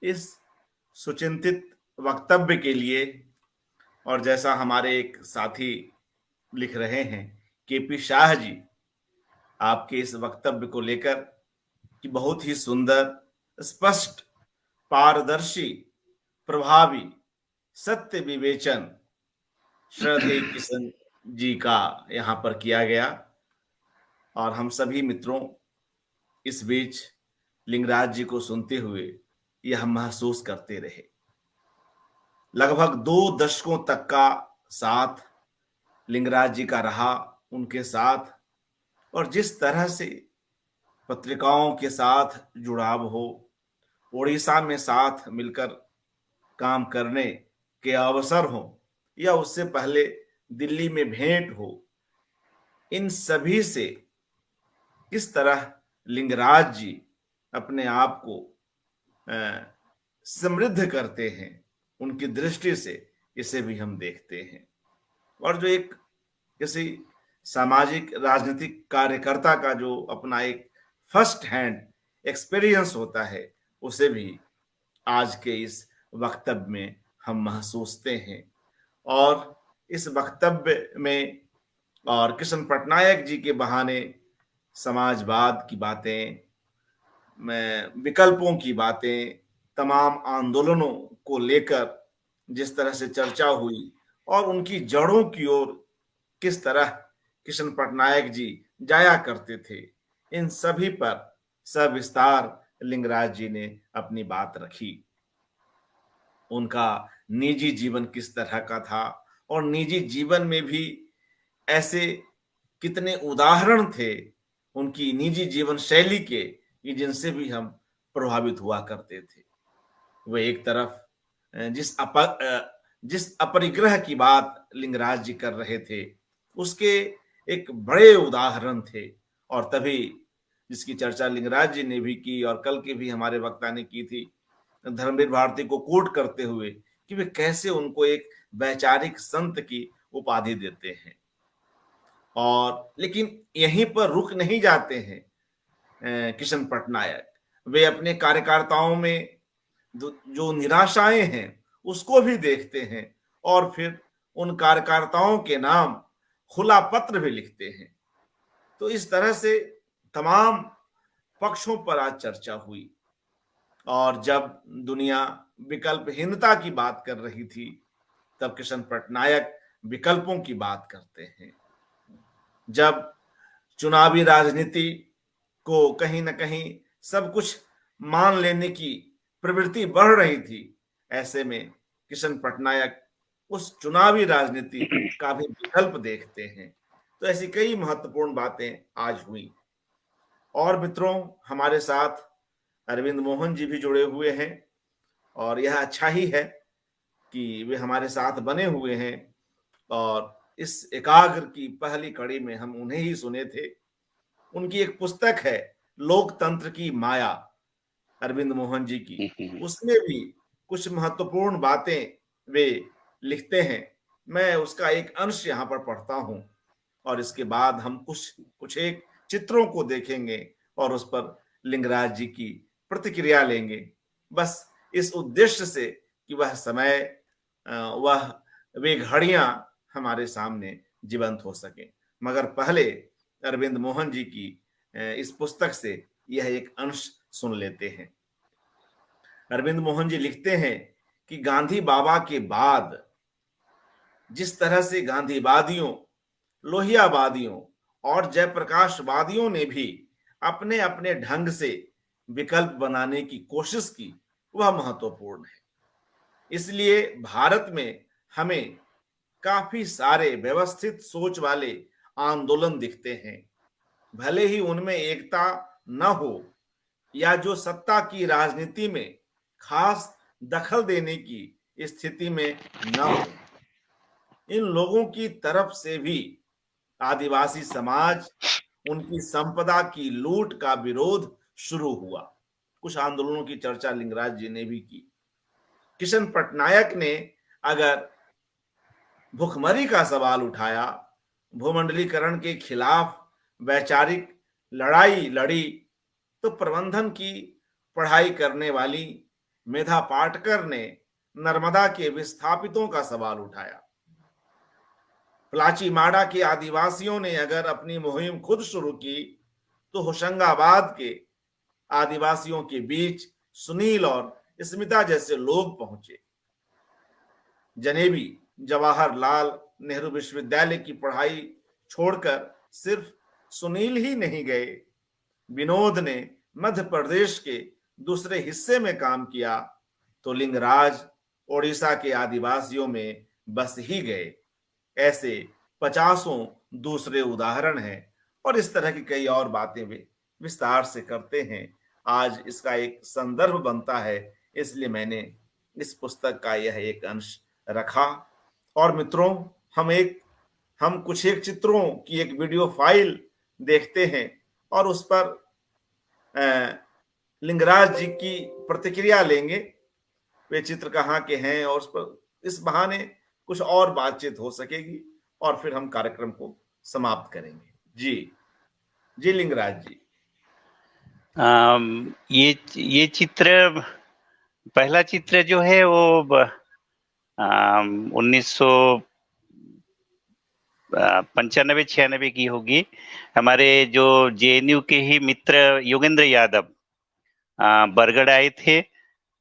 इस सुचिंतित वक्तव्य के लिए। और जैसा हमारे एक साथी लिख रहे हैं, केपी शाह जी, आपके इस वक्तव्य को लेकर कि बहुत ही सुंदर, स्पष्ट, पारदर्शी, प्रभावी, सत्य विवेचन श्रद्धेय किशन जी का यहां पर किया गया। और हम सभी मित्रों इस बीच लिंगराज जी को सुनते हुए यह महसूस करते रहे, लगभग 2 दशकों तक का साथ लिंगराज जी का रहा उनके साथ। और जिस तरह से पत्रिकाओं के साथ जुड़ाव हो, उड़ीसा में साथ मिलकर काम करने के अवसर हो, या उससे पहले दिल्ली में भेंट हो, इन सभी से किस तरह लिंगराज जी अपने आप को समृद्ध करते हैं, उनकी दृष्टि से इसे भी हम देखते हैं। और जो एक किसी सामाजिक राजनीतिक कार्यकर्ता का जो अपना एक फर्स्ट हैंड एक्सपीरियंस होता है, उसे भी आज के इस वक्तव्य में हम महसूसते हैं। और इस वक्तव्य में और किशन पटनायक जी के बहाने समाजवाद की बातें, विकल्पों की बातें, तमाम आंदोलनों को लेकर जिस तरह से चर्चा हुई, और उनकी जड़ों की ओर किस तरह किशन पटनायक जी जाया करते थे, इन सभी पर सविस्तार लिंगराज जी ने अपनी बात रखी। उनका निजी जीवन किस तरह का था, और निजी जीवन में भी ऐसे कितने उदाहरण थे उनकी निजी जीवन शैली के, जिनसे भी हम प्रभावित हुआ करते थे। वे एक तरफ जिस अपरिग्रह की बात लिंगराज जी कर रहे थे, उसके एक बड़े उदाहरण थे। और तभी जिसकी चर्चा लिंगराज जी ने भी की और कल के भी हमारे वक्ता ने की थी, धर्मवीर भारती को कोट करते हुए, कि वे कैसे उनको एक वैचारिक संत की उपाधि देते हैं। और लेकिन यहीं पर रुक नहीं जाते हैं किशन पटनायक। वे अपने कार्यकर्ताओं में जो निराशाएं हैं उसको भी देखते हैं और फिर उन कार्यकर्ताओं के नाम खुला पत्र भी लिखते हैं। तो इस तरह से तमाम पक्षों पर आज चर्चा हुई। और जब दुनिया विकल्पहीनता की बात कर रही थी, तब किशन पटनायक विकल्पों की बात करते हैं। जब चुनावी राजनीति को कहीं ना कहीं सब कुछ मान लेने की प्रवृत्ति बढ़ रही थी, ऐसे में किशन पटनायक उस चुनावी राजनीति का भी विकल्प देखते हैं। तो ऐसी कई महत्वपूर्ण बातें आज हुई। और मित्रों, हमारे साथ अरविंद मोहन जी भी जुड़े हुए हैं और यह अच्छा ही है कि वे हमारे साथ बने हुए हैं। और इस एकाग्र की पहली कड़ी में हम उन्हें ही सुने थे। उनकी एक पुस्तक है लोकतंत्र की माया, अरविंद मोहन जी की। उसमें भी कुछ महत्वपूर्ण बातें वे लिखते हैं। मैं उसका एक अंश यहाँ पर पढ़ता हूँ और इसके बाद हम कुछ एक चित्रों को देखेंगे और उस पर लिंगराज जी की प्रतिक्रिया लेंगे, बस इस उद्देश्य से कि वह समय, वह वे घड़ियां हमारे सामने जीवंत हो सके। मगर पहले अरविंद मोहन जी की इस पुस्तक से यह एक अंश सुन लेते हैं। अरविंद मोहन जी लिखते हैं कि गांधी बाबा के बाद जिस तरह से गांधीवादियों, लोहियावादियों और जयप्रकाशवादियों ने भी अपने अपने ढंग से विकल्प बनाने की कोशिश की, वह महत्वपूर्ण है। इसलिए भारत में हमें काफी सारे व्यवस्थित सोच वाले आंदोलन दिखते हैं, भले ही उनमें एकता न हो या जो सत्ता की राजनीति में खास दखल देने की स्थिति में न हो। इन लोगों की तरफ से भी आदिवासी समाज, उनकी संपदा की लूट का विरोध शुरू हुआ। कुछ आंदोलनों की चर्चा लिंगराज जी ने भी की। किशन पटनायक ने अगर भुखमरी का सवाल उठाया, भूमंडलीकरण के खिलाफ वैचारिक लड़ाई लड़ी, तो प्रबंधन की पढ़ाई करने वाली मेधा पाटकर ने नर्मदा के विस्थापितों का सवाल उठाया। प्लाची माड़ा के आदिवासियों ने अगर अपनी मुहिम खुद शुरू की, तो होशंगाबाद के आदिवासियों के बीच सुनील और स्मिता जैसे लोग पहुंचे। जनेबी जवाहरलाल नेहरू विश्वविद्यालय की पढ़ाई छोड़कर सिर्फ सुनील ही नहीं गए, विनोद ने मध्य प्रदेश के दूसरे हिस्से में काम किया, तो लिंगराज ओडिशा के आदिवासियों में बस ही गए। ऐसे पचासों दूसरे उदाहरण हैं और इस तरह की कई और बातें वे विस्तार से करते हैं। आज इसका एक संदर्भ बनता है, इसलिए मैंने इस पुस्तक का यह एक अंश रखा। और मित्रों, हम कुछ एक चित्रों की एक वीडियो फाइल देखते हैं और उस पर लिंगराज जी की प्रतिक्रिया लेंगे। वे चित्र कहाँ के हैं और उस पर इस बहाने कुछ और बातचीत हो सकेगी और फिर हम कार्यक्रम को समाप्त करेंगे। जी लिंगराज जी। ये चित्र, पहला चित्र जो है वो 1995-96 की होगी। हमारे जो जेएनयू के ही मित्र योगेंद्र यादव बरगढ़ आए थे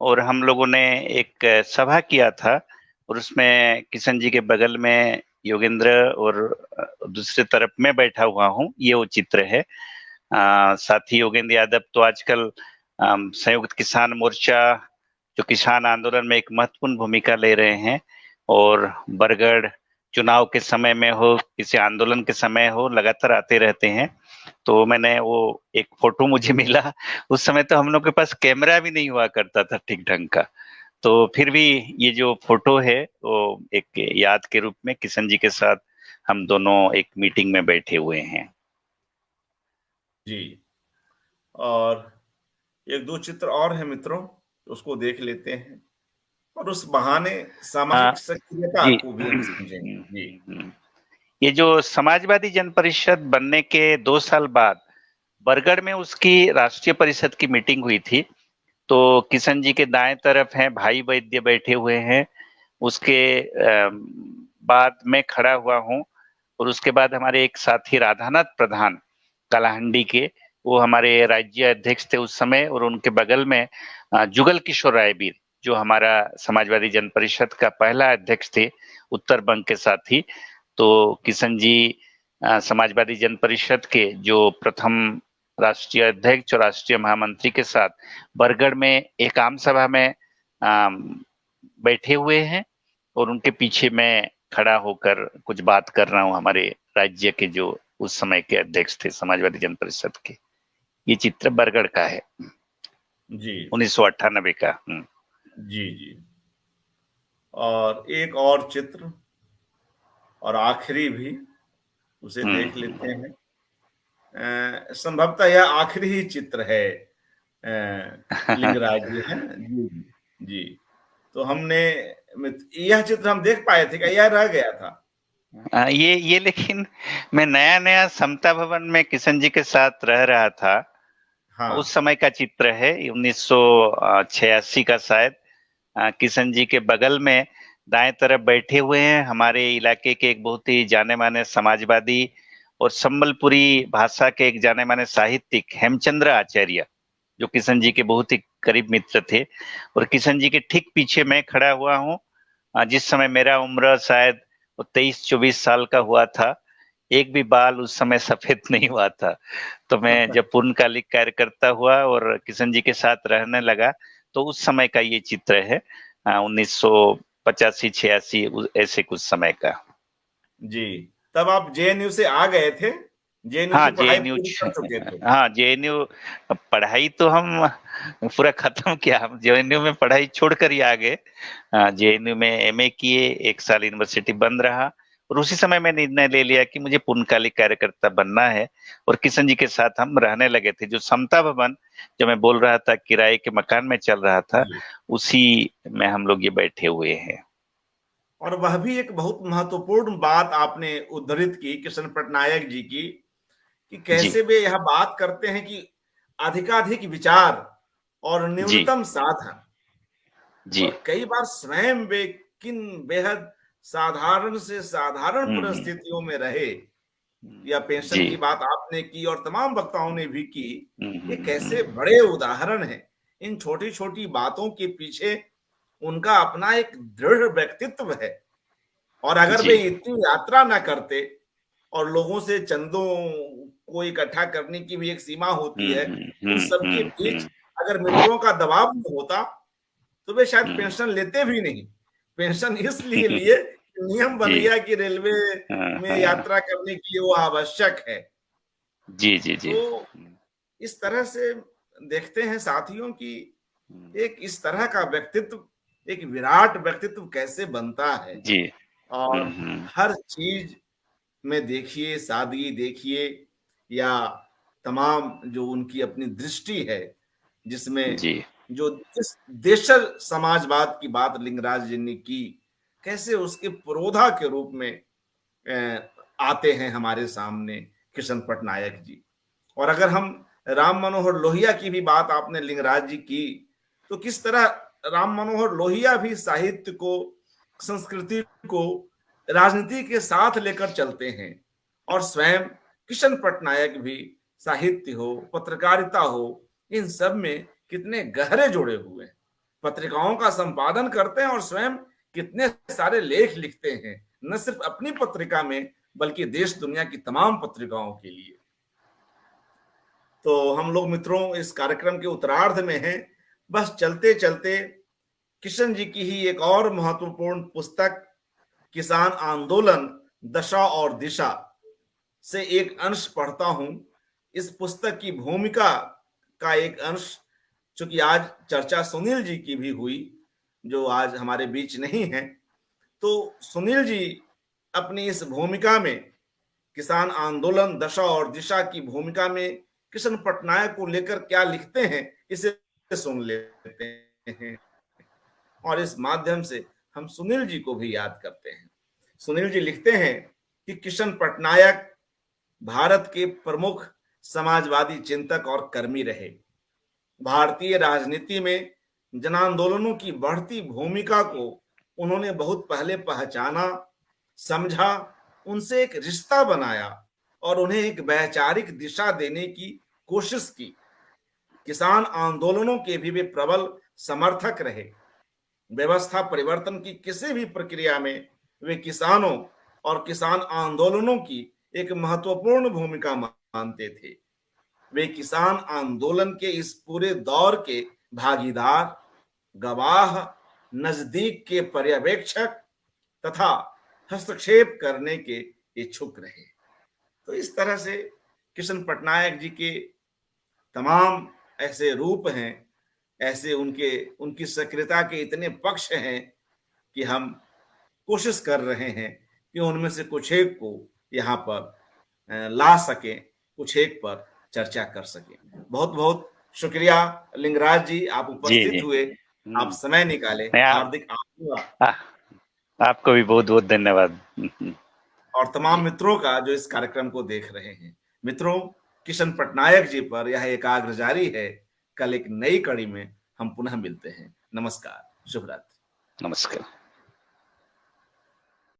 और हम लोगों ने एक सभा किया था और उसमें किशन जी के बगल में योगेंद्र और दूसरे तरफ में बैठा हुआ हूँ, ये वो चित्र है। साथी योगेंद्र यादव तो आजकल संयुक्त किसान मोर्चा, जो किसान आंदोलन में एक महत्वपूर्ण भूमिका ले रहे हैं, और बरगढ़ चुनाव के समय में हो, किसी आंदोलन के समय हो, लगातार आते रहते हैं। तो मैंने वो एक फोटो मुझे मिला, उस समय तो हम लोग के पास कैमरा भी नहीं हुआ करता था ठीक ढंग का, तो फिर भी ये जो फोटो है वो एक याद के रूप में किशन जी के साथ हम दोनों एक मीटिंग में बैठे हुए हैं। जी। और एक दो चित्र और हैं मित्रों, उसको देख लेते हैं और उस बहाने हाँ सामाजिक सक्रियता जी। को भी हम समझेंगे। जी। ये जो समाजवादी जन परिषद बनने के 2 साल बाद बरगढ़ में उसकी राष्ट्रीय परिषद की मीटिंग हुई थी। तो किशन जी के दाएं तरफ हैं भाई वैद्य बैठे हुए हैं, उसके बाद मैं खड़ा हुआ हूँ और उसके बाद हमारे एक साथी राधानाथ प्रधान कालाहंडी के, वो हमारे राज्य अध्यक्ष थे उस समय, और उनके बगल में जुगल किशोर रायवीर जो हमारा समाजवादी जन परिषद का पहला अध्यक्ष थे उत्तर बंग के साथी। तो किशन जी समाजवादी जन परिषद के जो प्रथम राष्ट्रीय अध्यक्ष और राष्ट्रीय महामंत्री के साथ बरगढ़ में एक आम सभा में बैठे हुए हैं और उनके पीछे मैं खड़ा होकर कुछ बात कर रहा हूँ हमारे राज्य के जो उस समय के अध्यक्ष थे समाजवादी जन परिषद के। ये चित्र बरगढ़ का है, जी 1998 का। जी। जी। और एक और चित्र और आखिरी भी, उसे देख लेते हैं। संभवतः यह आखिरी ही चित्र है लिंगराज जी, है ना? जी जी। तो हमने यह चित्र हम देख पाए थे क्या, यह रह गया था? ये लेकिन मैं नया समता भवन में किशन जी के साथ रह रहा था, हाँ। उस समय का चित्र है 1986 का शायद। किशन जी के बगल में दाएं तरफ बैठे हुए हैं हमारे इलाके के एक बहुत ही जाने माने समाजवादी और संबलपुरी भाषा के एक जाने माने साहित्यिक हेमचंद्र आचार्य, जो किशन जी के बहुत ही करीब मित्र थे। और किशन जी के ठीक पीछे मैं खड़ा हुआ हूँ। जिस समय मेरा उम्र शायद 23-24 साल का हुआ था, एक भी बाल उस समय सफेद नहीं हुआ था। तो मैं जब पूर्णकालिक कार्यकर्ता हुआ और किशन जी के साथ रहने लगा, तो उस समय का ये चित्र है 1985-86 ऐसे कुछ समय का। जी। तब आप जेएनयू से आ गए थे, जेएनयू की हाँ, पढ़ाई जेएनयू पूरी कर चुके थे। हाँ, जेएनयू पढ़ाई तो हम पूरा खत्म किया, हम जेएनयू में पढ़ाई छोड़कर ही आ गए। जेएनयू में एमए किए, 1 साल यूनिवर्सिटी बंद रहा और उसी समय मैं निर्णय ले लिया कि मुझे पूर्णकालिक कार्यकर्ता बनना है और किशन जी के साथ हम रहने लगे थे। जो समता भवन जो मैं बोल रहा था किराए के मकान में चल रहा था, जी। उसी में हम लोग ये बैठे हुए हैं। और वह भी एक बहुत महत्वपूर्ण बात आपने उद्धृत की कृष्ण पटनायक जी की, कि जी, कैसे वे यह बात करते हैं कि अधिकाधिक विचार और जी, न्यूनतम साधन, जी। और कई बार स्वयं वे किन बेहद साधारण से साधारण हुँ, परिस्थितियों में रहे। या पेंशन जी। की बात आपने की और तमाम वक्ताओं ने भी की, हुँ, ये हुँ, कैसे हुँ। बड़े उदाहरण हैं। इन छोटी छोटी बातों के पीछे उनका अपना एक दृढ़ व्यक्तित्व है। और अगर वे जी। इतनी यात्रा ना करते, और लोगों से चंदों को इकट्ठा करने की भी एक सीमा होती हुँ, है, हुँ, उन हुँ, सबके हुँ, बीच हुँ, अगर मित्रों का दबाव नहीं होता, तो वे शायद हुँ। पेंशन लेते भी नहीं। पेंशन इसलिए लिए कि नियम बन जी। गया कि रेलवे हाँ, में हाँ। यात्रा करने के लिए वो आवश्यक है। जी, जी, जी। तो इस तरह से देखते हैं साथियों कि हुँ, एक इस तरह का व्यक्तित्व, एक विराट व्यक्तित्व कैसे बनता है। जी। हुँ, और हुँ। हर चीज में देखिए, सादगी देखिए, या तमाम जो उनकी अपनी दृष्टि है, जिसमें जी, जो जिस देशज समाजवाद की बात लिंगराज जी ने की, कैसे उसके पुरोधा के रूप में आते हैं हमारे सामने कृष्ण पटनायक जी। और अगर हम राम मनोहर लोहिया की भी बात आपने लिंगराज जी की, तो किस तरह राम मनोहर लोहिया भी साहित्य को, संस्कृति को राजनीति के साथ लेकर चलते हैं। और स्वयं किशन पटनायक भी साहित्य हो, पत्रकारिता हो, इन सब में कितने गहरे जुड़े हुए हैं। पत्रिकाओं का संपादन करते हैं और स्वयं कितने सारे लेख लिखते हैं, न सिर्फ अपनी पत्रिका में बल्कि देश दुनिया की तमाम पत्रिकाओं के लिए। तो हम लोग मित्रों इस कार्यक्रम के उत्तरार्ध में हैं। बस चलते चलते किशन जी की ही एक और महत्वपूर्ण पुस्तक, किसान आंदोलन दशा और दिशा, से एक अंश पढ़ता हूं। इस पुस्तक की भूमिका का एक अंश, चूंकि आज चर्चा सुनील जी की भी हुई, जो आज हमारे बीच नहीं है। तो सुनील जी अपनी इस भूमिका में, किसान आंदोलन दशा और दिशा की भूमिका में कृष्ण पटनायक को लेकर क्या लिखते हैं, इसे सुन लेते हैं और इस माध्यम से हम सुनील जी को भी याद करते हैं। सुनील जी लिखते हैं कि कृष्ण पटनायक भारत के प्रमुख समाजवादी चिंतक और कर्मी रहे। भारतीय राजनीति में जन आंदोलनों की बढ़ती भूमिका को उन्होंने बहुत पहले पहचाना, समझा, उनसे एक रिश्ता बनाया और उन्हें एक वैचारिक दिशा देने की कोशिश की। किसान आंदोलनों के भी वे प्रबल समर्थक रहे। व्यवस्था परिवर्तन की किसी भी प्रक्रिया में वे किसानों और किसान आंदोलनों की एक महत्वपूर्ण भूमिका मानते थे। वे किसान आंदोलन के इस पूरे दौर के भागीदार, गवाह, नजदीक के पर्यवेक्षक तथा हस्तक्षेप करने के इच्छुक रहे। तो इस तरह से कृष्ण पटनायक जी के तमाम ऐसे रूप हैं, ऐसे उनकी सक्रियता के इतने पक्ष हैं कि हम कोशिश कर रहे हैं कि उनमें से कुछ एक को यहाँ पर ला सके, कुछ एक पर चर्चा कर सके। बहुत बहुत शुक्रिया लिंगराज जी, आप उपस्थित हुए, आप समय निकाले, हार्दिक आपको भी बहुत बहुत धन्यवाद। और तमाम मित्रों का जो इस कार्यक्रम को देख रहे हैं। मित्रों, कृष्ण पटनायक जी पर यह एकाग्र जारी है। कल एक नई कड़ी में हम पुनः मिलते हैं। नमस्कार, शुभ रात्रि। नमस्कार।